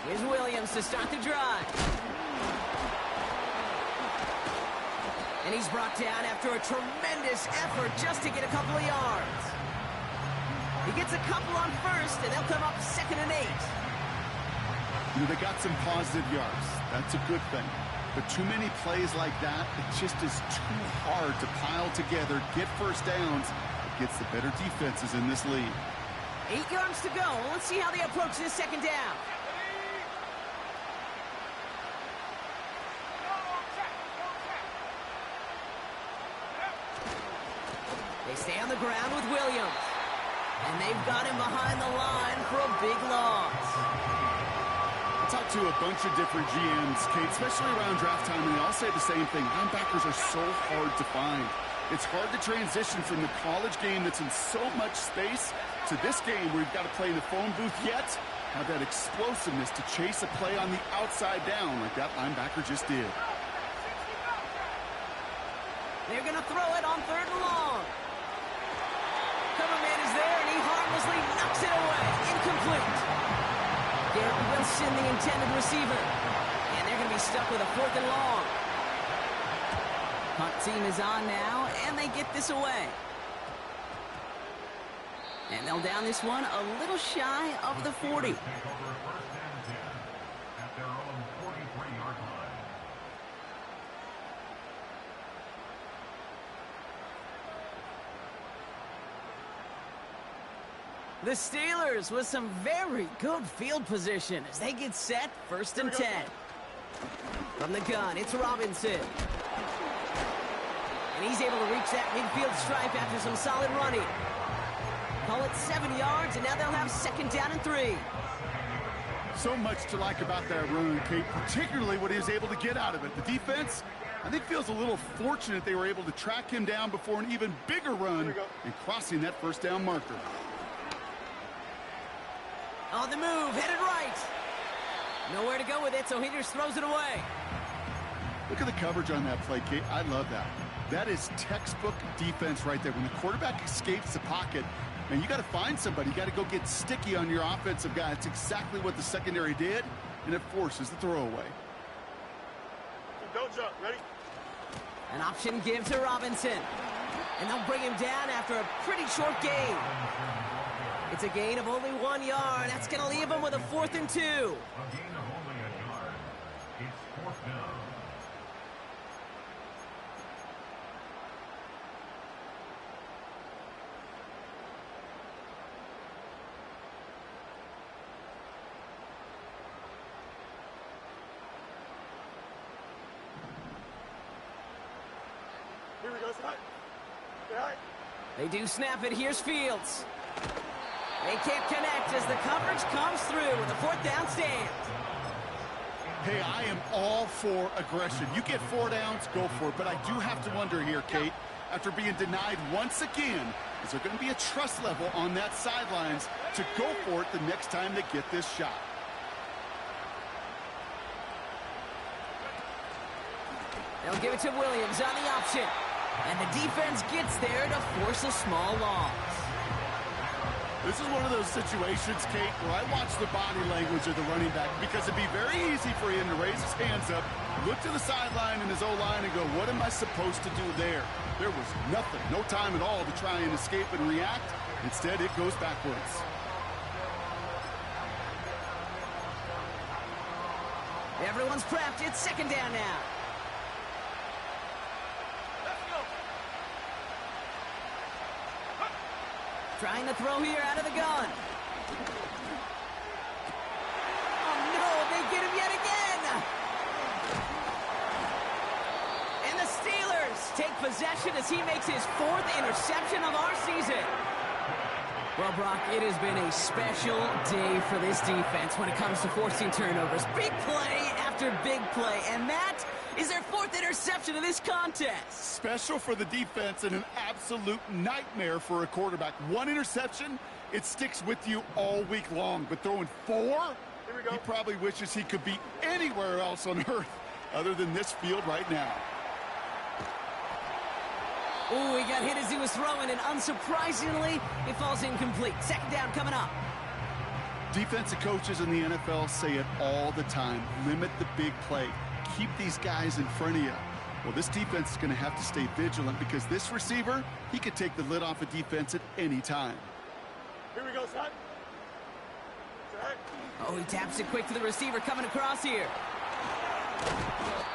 Here's Williams to start the drive. And he's brought down after a tremendous effort just to get a couple of yards. He gets a couple on first, and they'll come up 2nd and 8.
They got some positive yards. That's a good thing. But too many plays like that, it just is too hard to pile together, get first downs. It gets the better defenses in this league.
8 yards to go. Let's see how they approach this second down. They stay on the ground with Williams. And they've got him behind the line for a big loss.
I talked to a bunch of different GMs, Kate, especially around draft time, and they all say the same thing. Linebackers are so hard to find. It's hard to transition from the college game that's in so much space to this game where you've got to play in the phone booth yet have that explosiveness to chase a play on the outside down like that linebacker just did.
They're going to throw it on 3rd and long. Coverman is there, and he harmlessly knocks it away. Incomplete. Garrett Wilson, the intended receiver. And they're going to be stuck with a 4th and long. Punt team is on now, and they get this away. And they'll down this one a little shy of the 40. The Steelers with some very good field position as they get set, 1st and 10. From the gun, it's Robinson. And he's able to reach that midfield stripe after some solid running. Call it 7 yards, and now they'll have 2nd down and 3.
So much to like about that run, Kate, particularly what he was able to get out of it. The defense, I think, feels a little fortunate they were able to track him down before an even bigger run and crossing that 1st down marker.
On the move, headed right. Nowhere to go with it, so he just throws it away.
Look at the coverage on that play, Kate. I love that. That is textbook defense right there. When the quarterback escapes the pocket, and you got to find somebody. You got to go get sticky on your offensive guy. It's exactly what the secondary did, and it forces the throwaway.
Don't jump. Ready?
An option give to Robinson. And they'll bring him down after a pretty short gain. It's a gain of only 1 yard. That's going to leave him with a 4th and 2.
A gain of only a yard. It's 4th down.
Here we go. Start. Stay high.
They do snap it. Here's Fields. They can't connect as the coverage comes through with a 4th down stand.
Hey, I am all for aggression. You get 4 downs, go for it. But I do have to wonder here, Kate, after being denied once again, is there going to be a trust level on that sidelines to go for it the next time they get this shot?
They'll give it to Williams on the option. And the defense gets there to force a small loss.
This is one of those situations, Kate, where I watch the body language of the running back because it'd be very easy for him to raise his hands up, look to the sideline and his O-line and go, what am I supposed to do there? There was nothing, no time at all to try and escape and react. Instead, it goes backwards.
Everyone's prepped. It's 2nd down now. Trying to throw here out of the gun. Oh, no, they get him yet again. And the Steelers take possession as he makes his 4th interception of our season. Well, Brock, it has been a special day for this defense when it comes to forcing turnovers. Big play after big play, and that is their 4th interception of this contest.
Special for the defense and an absolute nightmare for a quarterback. 1 interception, it sticks with you all week long. But throwing 4, he probably wishes he could be anywhere else on earth other than this field right now.
Ooh, he got hit as he was throwing, and unsurprisingly, it falls incomplete. 2nd down coming up.
Defensive coaches in the NFL say it all the time. Limit the big play. Keep these guys in front of you. Well, this defense is going to have to stay vigilant because this receiver, he could take the lid off a defense at any time.
Here we go, son. Set.
Oh, he taps it quick to the receiver coming across here.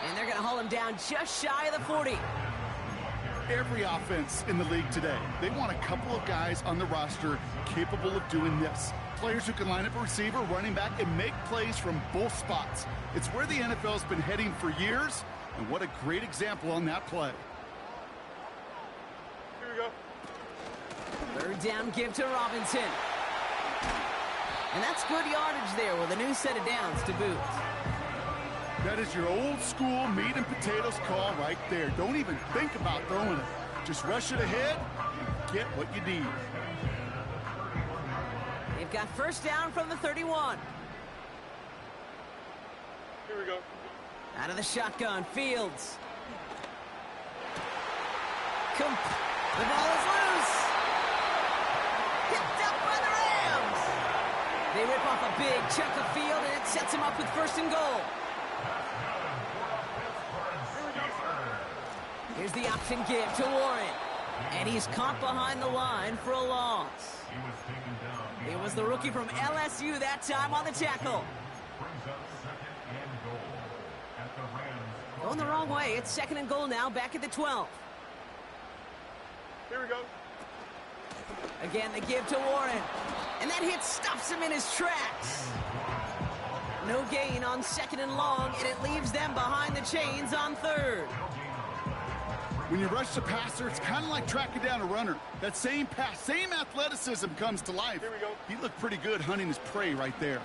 And they're going to haul him down just shy of the 40.
Every offense in the league today, they want a couple of guys on the roster capable of doing this. Players who can line up a receiver, running back, and make plays from both spots. It's where the NFL's been heading for years, and what a great example on that play.
Here we go.
3rd down give to Robinson. And that's good yardage there with a new set of downs to boot.
That is your old school meat and potatoes call right there. Don't even think about throwing it. Just rush it ahead and get what you need.
They've got 1st down from the 31.
Here we go.
Out of the shotgun, Fields. The ball is loose. Picked up by the Rams. They rip off a big chunk of field, and it sets him up with 1st and goal. Here's the option give to Warren. And he's caught behind the line for a loss. It was the rookie from LSU that time on the tackle. Going the wrong way. It's 2nd and goal now, back at the 12.
Here we go.
Again, the give to Warren. And that hit stops him in his tracks. No gain on 2nd and long, and it leaves them behind the chains on 3rd.
When you rush the passer, it's kind of like tracking down a runner. That same pass, same athleticism comes to life.
Here we go.
He looked pretty good hunting his prey right there.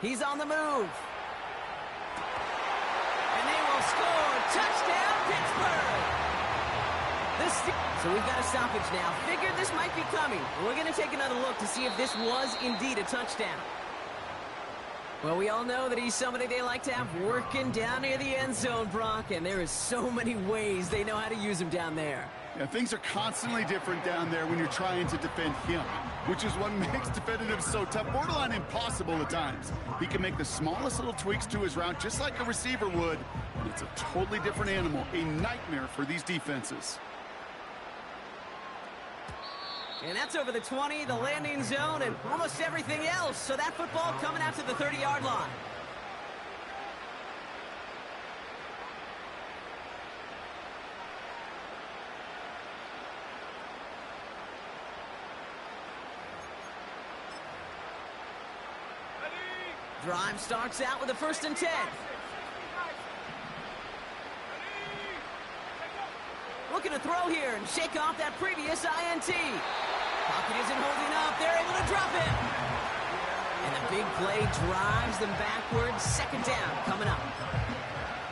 He's on the move. And they will score. Touchdown, Pittsburgh. So we've got a stoppage now. Figured this might be coming. We're going to take another look to see if this was indeed a touchdown. Well, we all know that he's somebody they like to have working down near the end zone, Brock, and there is so many ways they know how to use him down there.
Yeah, things are constantly different down there when you're trying to defend him, which is what makes defending him so tough, borderline impossible at times. He can make the smallest little tweaks to his route just like a receiver would, and it's a totally different animal, a nightmare for these defenses.
And that's over the 20, the landing zone, and almost everything else. So that football coming out to the 30-yard line. Drive starts out with a 1st and 10. Looking to throw here and shake off that previous INT. Pocket isn't holding up. They're able to drop it. And the big play drives them backwards. 2nd down coming up.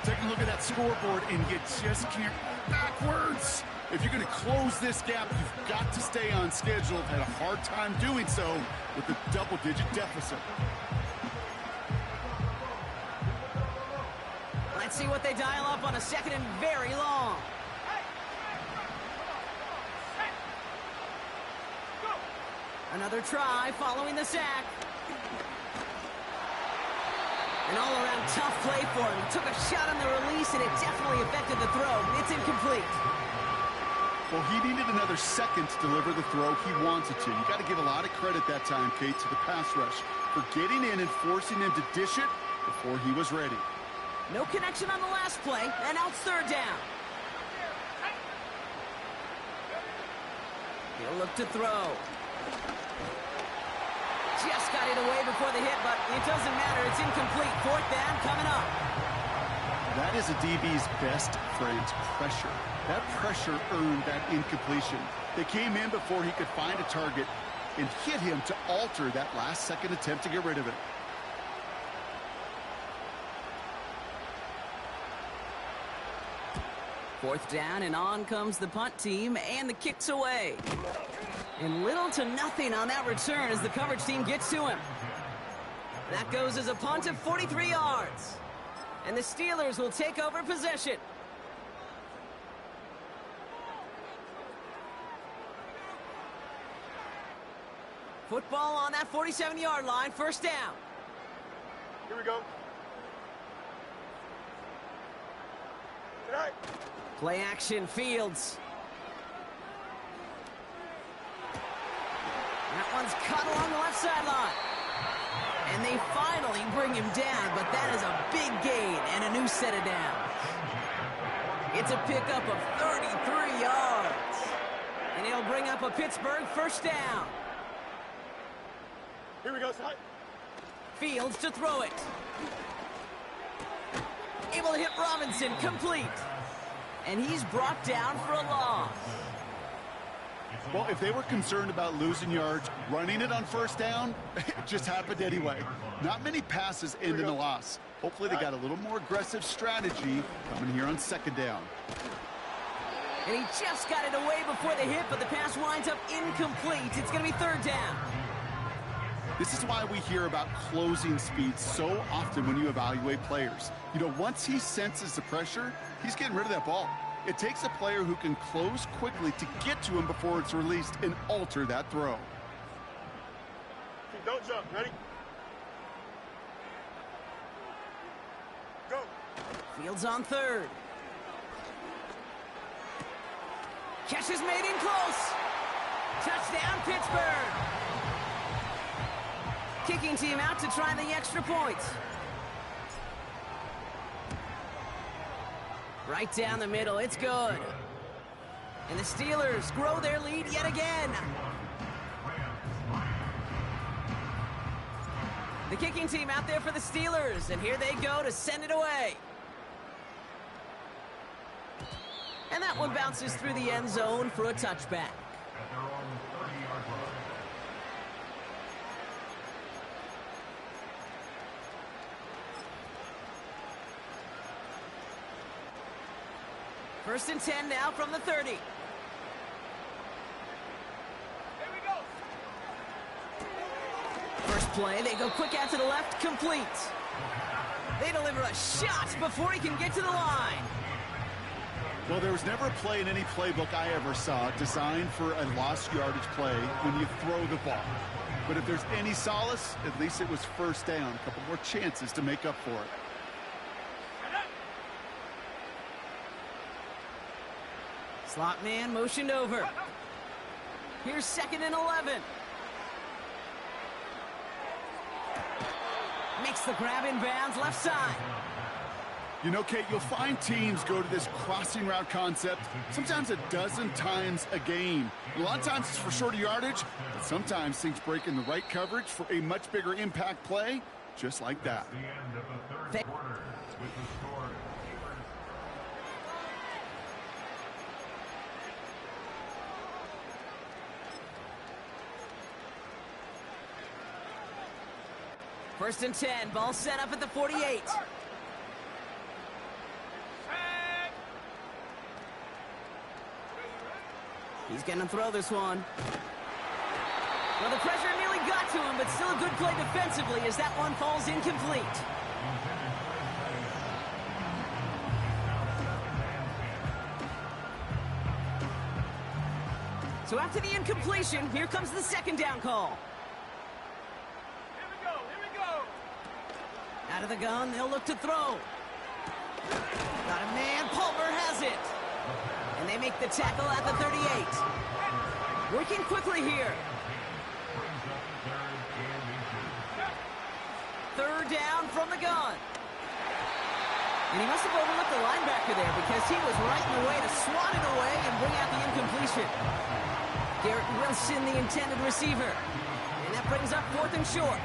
Take a look at that scoreboard, and you just can't backwards. If you're going to close this gap, you've got to stay on schedule. Had a hard time doing so with a double-digit deficit.
Let's see what they dial up on a 2nd and very long. Another try following the sack. An all-around tough play for him. He took a shot on the release, and it definitely affected the throw. It's incomplete.
Well, he needed another second to deliver the throw he wanted to. You got to give a lot of credit that time, Kate, to the pass rush for getting in and forcing him to dish it before he was ready.
No connection on the last play, and now it's 3rd down. He'll look to throw. Just got it away before the hit, but it doesn't matter. It's incomplete. Fourth down coming up.
That is a DB's best friend, pressure. That pressure earned that incompletion. They came in before he could find a target and hit him to alter that last-second attempt to get rid of it.
Fourth down, and on comes the punt team, and the kick's away. And little to nothing on that return as the coverage team gets to him. That goes as a punt of 43 yards. And the Steelers will take over possession. Football on that 47-yard line, first down.
Here we go. Tonight.
Play action, Fields. That one's cut along the left sideline. And they finally bring him down, but that is a big gain and a new set of downs. It's a pickup of 33 yards. And it'll bring up a Pittsburgh first down.
Here we go, son.
Fields to throw it. Able to hit Robinson, complete. And he's brought down for a loss.
Well, if they were concerned about losing yards, running it on first down, it just happened anyway. Not many passes end in a loss. Hopefully they got a little more aggressive strategy coming here on second down.
And he just got it away before the hit, but the pass winds up incomplete. It's going to be third down.
This is why we hear about closing speed so often when you evaluate players. You know, once he senses the pressure, he's getting rid of that ball. It takes a player who can close quickly to get to him before it's released and alter that throw.
Don't jump. Ready? Go.
Fields on third. Catch is made in close. Touchdown, Pittsburgh. Kicking team out to try the extra points. Right down the middle, it's good. And the Steelers grow their lead yet again. The kicking team out there for the Steelers, and here they go to send it away. And that one bounces through the end zone for a touchback.
At their own 30-yard line.
First and 10 now from the 30.
Here we go.
First play, they go quick out to the left, complete. They deliver a shot before he can get to the line.
Well, there was never a play in any playbook I ever saw designed for a lost yardage play when you throw the ball. But if there's any solace, at least it was first down. A couple more chances to make up for it.
Slot man motioned over. Here's second and 11. Makes the grab in bounds, left side.
You know, Kate, you'll find teams go to this crossing route concept sometimes a dozen times a game. A lot of times it's for shorter yardage, but sometimes things break in the right coverage for a much bigger impact play, just like that.
The end of the third quarter with the score.
First and 10, ball set up at the 48. He's going to throw this one. Well, the pressure nearly got to him, but still a good play defensively as that one falls incomplete. So after the incompletion, here comes the second down call.
Here we go.
Out of the gun, they'll look to throw. Got a man, Palmer has it. And they make the tackle at the 38. Working quickly here. Third down from the gun. And he must have overlooked the linebacker there because he was right in the way to swat it away and bring out the incompletion. Garrett Wilson, the intended receiver. And that brings up 4th and short.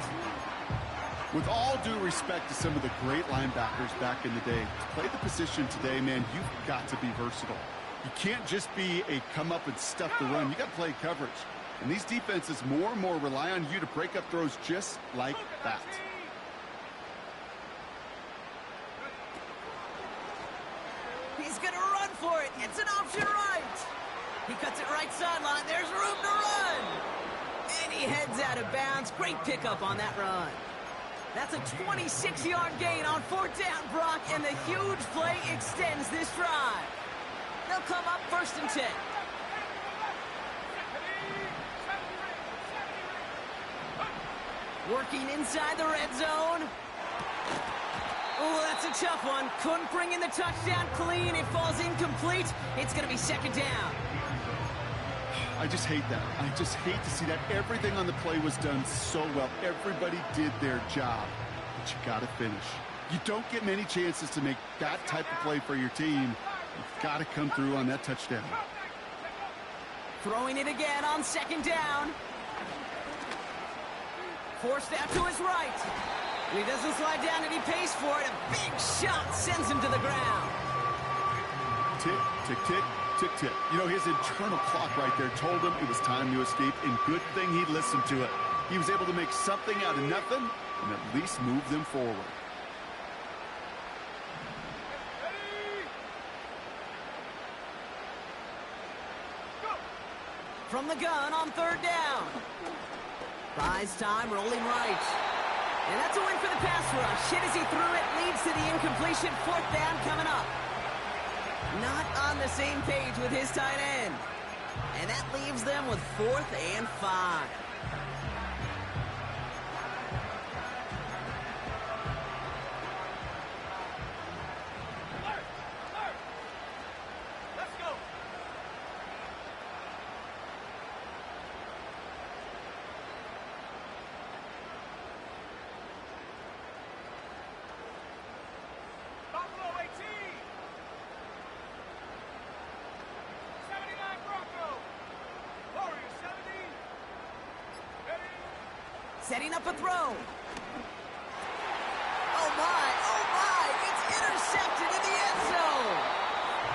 With all due respect to some of the great linebackers back in the day, to play the position today, man, you've got to be versatile. You can't just be a come up and stuff the run. You got to play coverage. And these defenses more and more rely on you to break up throws just like that.
He's going to run for it. It's an option right. He cuts it right sideline. There's room to run. And he heads out of bounds. Great pickup on that run. That's a 26-yard gain on 4th down, Brock, and the huge play extends this drive. They'll come up 1st and 10. Working inside the red zone. Oh, that's a tough one. Couldn't bring in the touchdown clean. It falls incomplete. It's going to be 2nd down.
I just hate that. I just hate to see that. Everything on the play was done so well. Everybody did their job. But you got to finish. You don't get many chances to make that type of play for your team. You've got to come through on that touchdown.
Throwing it again on 2nd down. Forced out to his right. He doesn't slide down and he pays for it. A big shot sends him to the ground.
Tick, tick, tick, tick, tick. You know, his internal clock right there told him it was time to escape, and good thing he listened to it. He was able to make something out of nothing and at least move them forward.
From the gun on 3rd down. Buys time, rolling right. And that's a win for the pass rush. Hit as he threw it, leads to the incompletion. 4th down coming up. Not on the same page with his tight end. And that leaves them with 4th and 5. Setting up a throw. Oh my, it's intercepted in the end zone.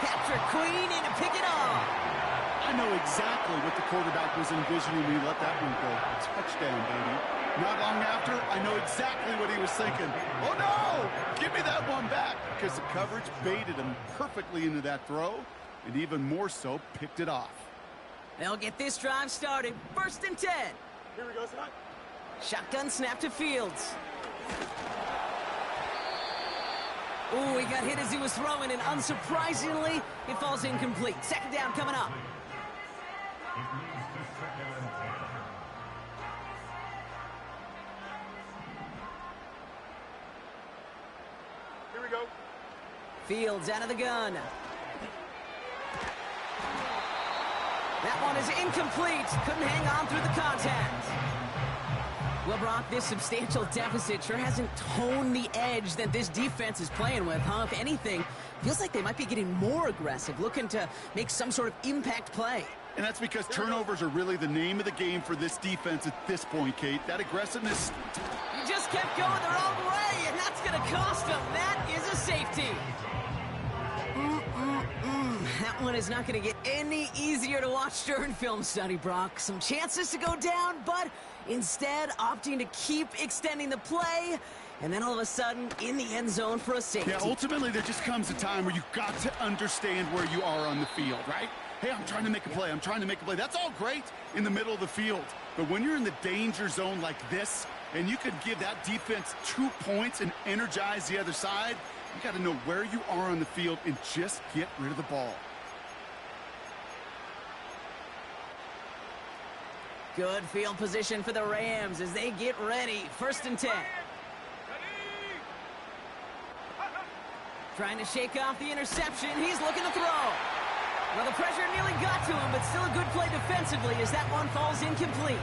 Patrick Queen in to pick it off.
I know exactly what the quarterback was envisioning when he let that one go. Touchdown, baby. Not long after, I know exactly what he was thinking. Oh no, give me that one back, because the coverage baited him perfectly into that throw, and even more so, picked it off.
They'll get this drive started. 1st and 10.
Here we go, son.
Shotgun snap to Fields. Ooh, he got hit as he was throwing, and unsurprisingly, it falls incomplete. 2nd down coming up.
It leads to 2nd and 10.
Here we go.
Fields out of the gun. That one is incomplete. Couldn't hang on through the contact. Well, Brock, this substantial deficit sure hasn't toned the edge that this defense is playing with, huh? If anything, feels like they might be getting more aggressive, looking to make some sort of impact play.
And that's because turnovers are really the name of the game for this defense at this point, Kate. That aggressiveness...
You just kept going the wrong way, and that's going to cost them. That is a safety. That one is not going to get any easier to watch during film study, Brock. Some chances to go down, but instead opting to keep extending the play, and then all of a sudden in the end zone for a safety.
Yeah, ultimately there just comes a time where you've got to understand where you are on the field, right? Hey, I'm trying to make a play. I'm trying to make a play. That's all great in the middle of the field. But when you're in the danger zone like this, and you could give that defense 2 points and energize the other side, you got to know where you are on the field and just get rid of the ball.
Good field position for the Rams as they get ready. 1st and 10. Trying to shake off the interception. He's looking to throw. Well, the pressure nearly got to him, but still a good play defensively as that one falls incomplete.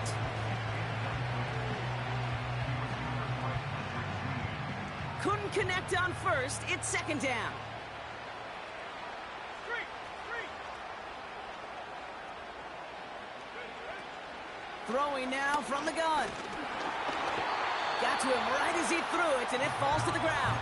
Couldn't connect on 1st. It's 2nd down. Throwing now from the gun. Got to him right as he threw it, and it falls to the ground.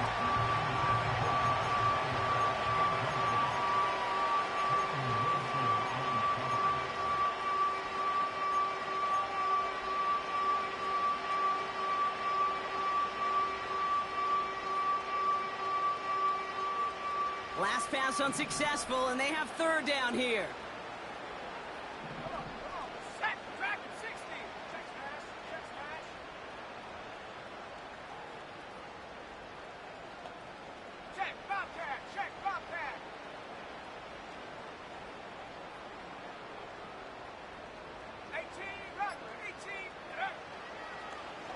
Last pass unsuccessful, and they have third down here.
Set, track at 60. Check smash, check smash. Check, Bobcat, check, Bobcat.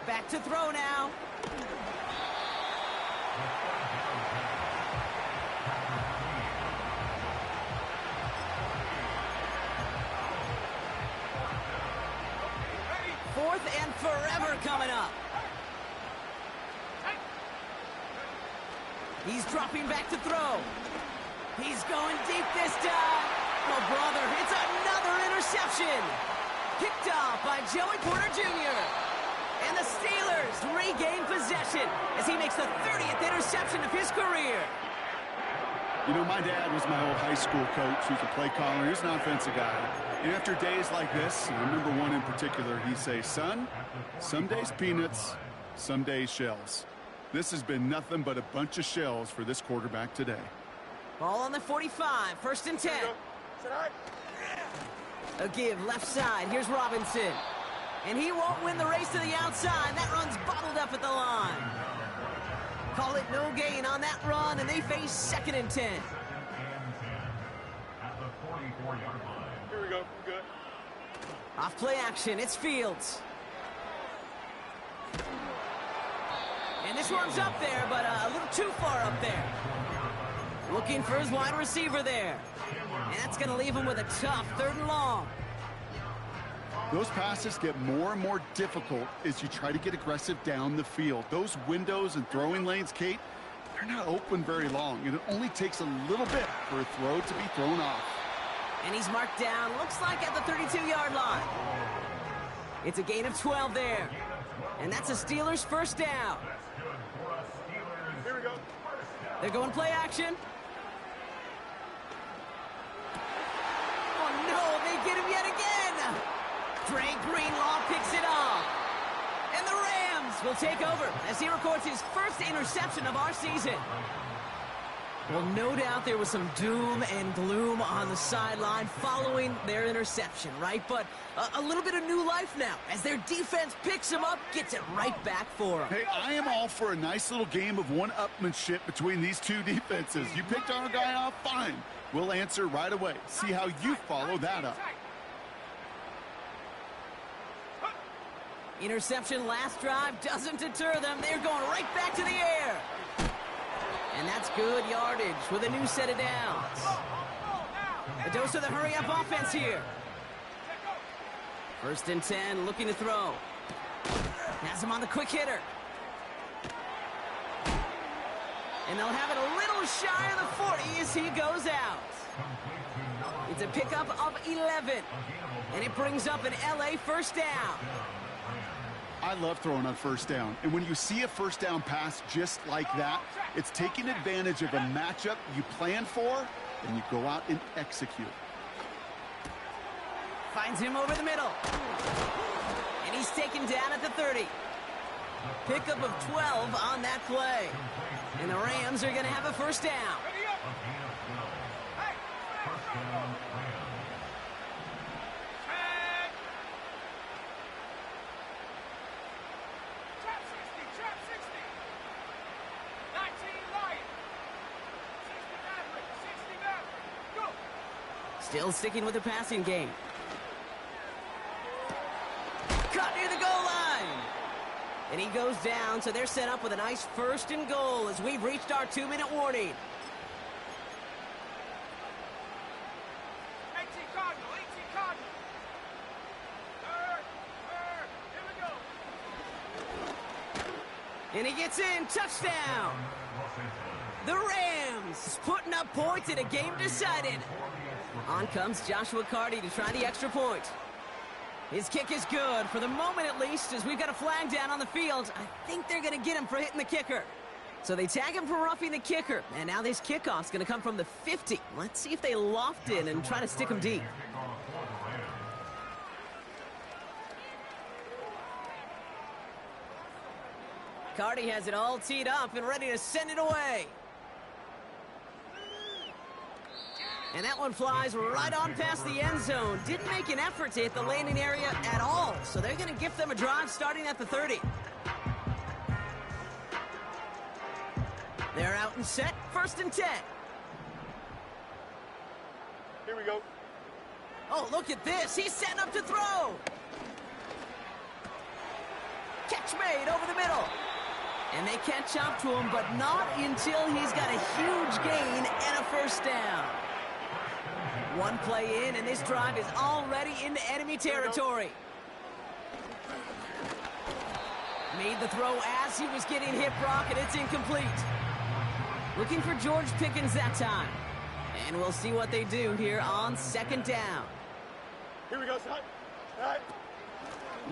Back to throw now. Fourth and forever coming up. He's dropping back to throw. He's going deep this time. Oh, brother, it's another interception. Picked off by Joey Porter Jr. And the Steelers regain possession as he makes the 30th interception of his career.
You know, my dad was my old high school coach. He was a play caller. He was an offensive guy. And after days like this, I remember one in particular, he'd say, son, some days peanuts, some days shells. This has been nothing but a bunch of shells for this quarterback today.
Ball on the 45, first and 10. A give left side. Here's Robinson. And he won't win the race to the outside. That run's bottled up at the line. Call it no gain on that run, and they face second and 10.
At the 44-yard line.
Here we go. We're good.
Off play action. It's Fields. And this one's up there, but a little too far up there. Looking for his wide receiver there. And that's going to leave him with a tough third and long.
Those passes get more and more difficult as you try to get aggressive down the field. Those windows and throwing lanes, Kate, they're not open very long, and it only takes a little bit for a throw to be thrown off.
And he's marked down, looks like at the 32-yard line. It's a gain of 12 there. And that's a Steelers first down.
Here we go.
They're going play action. Oh, no, they get him yet again. Dre Greenlaw picks it off. And the Rams will take over as he records his first interception of our season. Well, no doubt there was some doom and gloom on the sideline following their interception, right? But a little bit of new life now as their defense picks him up, gets it right back for him.
Hey, I am all for a nice little game of one-upmanship between these two defenses. You picked our guy off, fine. We'll answer right away. See how you follow that up.
Interception last drive doesn't deter them. They're going right back to the air. And that's good yardage with a new set of downs. A dose of the hurry-up offense here. First and 10, looking to throw. Has him on the quick hitter. And they'll have it a little shy of the 40 as he goes out. It's a pickup of 11. And it brings up an LA first down.
I love throwing on first down. And when you see a first down pass just like that, it's taking advantage of a matchup you plan for, and you go out and execute.
Finds him over the middle. And he's taken down at the 30. Pickup of 12 on that play. And the Rams are going to have a first down.
First down, Rams.
Still sticking with the passing game. Caught near the goal line. And he goes down, so they're set up with a nice first and goal as we've reached our 2-minute warning.
18 Cardinal, 18 Cardinal. Here we go.
And he gets in, touchdown. The Rams putting up points in a game decided. On comes Joshua Carty to try the extra point. His kick is good, for the moment at least, as we've got a flag down on the field. I think they're going to get him for hitting the kicker. So they tag him for roughing the kicker, and now this kickoff's going to come from the 50. Let's see if they loft in and try to stick him deep. Carty has it all teed up and ready to send it away. And that one flies right on past the end zone. Didn't make an effort to hit the landing area at all, so they're going to gift them a drive starting at the 30. They're out and set, 1st and 10.
Here we go.
Oh, look at this. He's setting up to throw. Catch made over the middle. And they catch up to him, but not until he's got a huge gain and a 1st down. One play in, and this drive is already into enemy territory. Made the throw as he was getting hit, Brock, and it's incomplete. Looking for George Pickens that time. And we'll see what they do here on 2nd down.
Here we go, son. All right.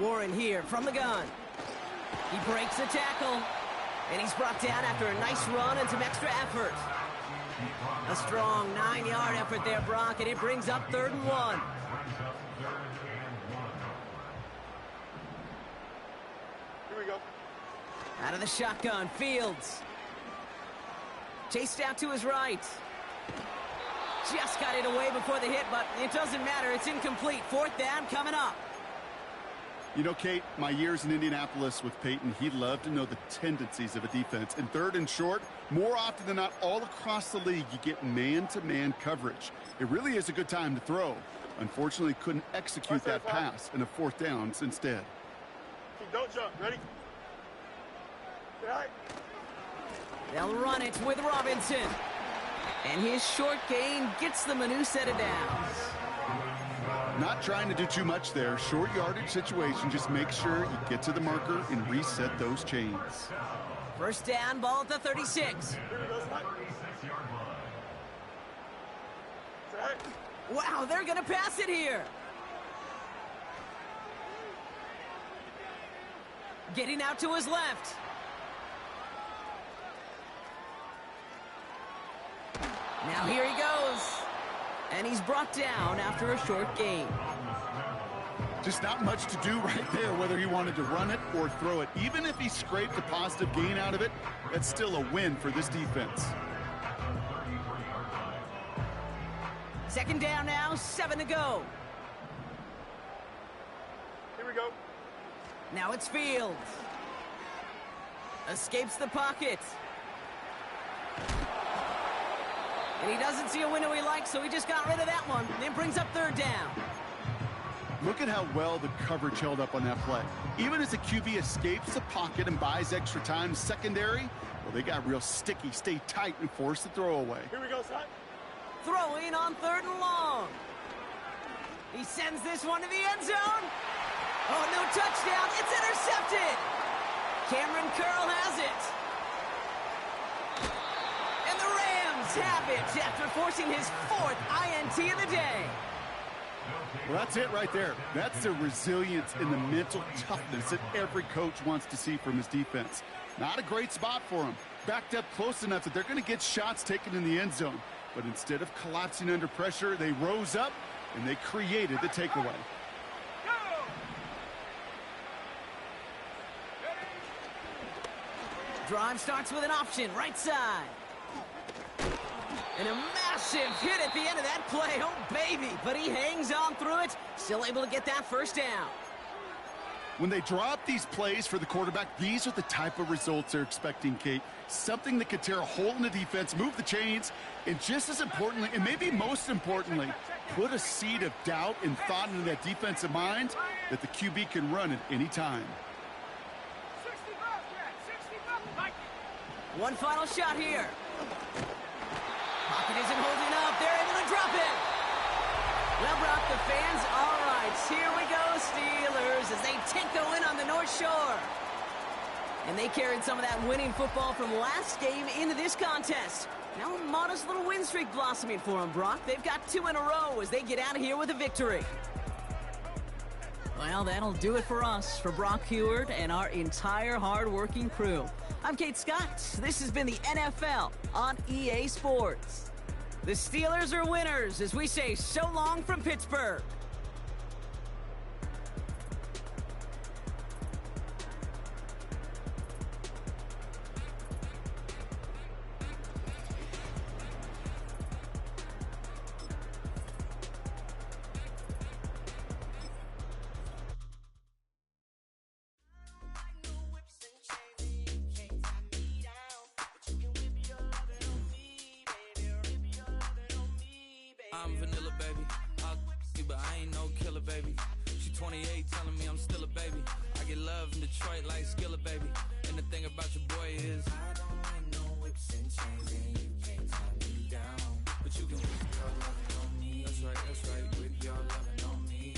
Warren here from the gun. He breaks a tackle. And he's brought down after a nice run and some extra effort. A strong 9-yard effort there, Brock, and it brings up 3rd and 1.
Here we go.
Out of the shotgun, Fields. Chased out to his right. Just got it away before the hit, but it doesn't matter. It's incomplete. 4th down coming up.
You know, Kate, my years in Indianapolis with Peyton, he loved to know the tendencies of a defense. In 3rd and short, more often than not, all across the league, you get man-to-man coverage. It really is a good time to throw. Unfortunately, couldn't execute that pass in a 4th down instead.
Don't jump. Ready? All right.
They'll run it with Robinson. And his short gain gets them a new set of downs.
Not trying to do too much there. Short yardage situation. Just make sure you get to the marker and reset those chains.
1st down, ball at the 36. Wow, they're going to pass it here. Getting out to his left. Now here he goes. And he's brought down after a short gain.
Just not much to do right there, whether he wanted to run it or throw it. Even if he scraped a positive gain out of it, that's still a win for this defense.
2nd down now, 7 to go.
Here we go.
Now it's Fields. Escapes the pocket. And he doesn't see a window he likes, so he just got rid of that one. Then brings up 3rd down.
Look at how well the coverage held up on that play. Even as the QB escapes the pocket and buys extra time secondary, well, they got real sticky. Stay tight and force the throw away.
Here we go, son.
Throwing on 3rd and long. He sends this one to the end zone. Oh, no touchdown. It's intercepted. Cameron Curl has it. And the Rams have it after forcing his 4th INT of the day.
Well, that's it right there. That's the resilience and the mental toughness that every coach wants to see from his defense. Not a great spot for him. Backed up close enough that they're going to get shots taken in the end zone. But instead of collapsing under pressure, they rose up and they created the takeaway.
Drive starts with an option, right side. And a massive hit at the end of that play. Oh, baby. But he hangs on through it. Still able to get that 1st down.
When they draw up these plays for the quarterback, these are the type of results they're expecting, Kate. Something that could tear a hole in the defense, move the chains, and just as importantly, and maybe most importantly, put a seed of doubt and thought into that defensive mind that the QB can run at any time.
60
One final shot here. Pocket isn't holding up. They're able to drop it. Well, Brock, the fans, all right. Here we go, Steelers, as they take the win on the North Shore. And they carried some of that winning football from last game into this contest. Now a modest little win streak blossoming for them, Brock. They've got 2 in a row as they get out of here with a victory. Well, that'll do it for us, for Brock Heward and our entire hard-working crew. I'm Kate Scott. This has been the NFL on EA Sports. The Steelers are winners as we say so long from Pittsburgh.
I'm vanilla, baby. I'll you, but I ain't no killer, baby. She 28, telling me I'm still a baby. I get love in Detroit like Skilla, baby. And the thing about your boy is I don't like no whips and chains, and you can't tie me down. But you can whip your lovin' on me. That's right, whip your lovin' on me.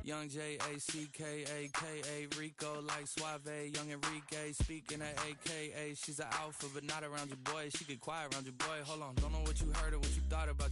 Young J-A-C-K-A-K-A, Rico like Suave, young Enrique, speaking at AKA. She's an alpha, but not around your boy. She get quiet around your boy. Hold on, don't know what you heard or what you thought about your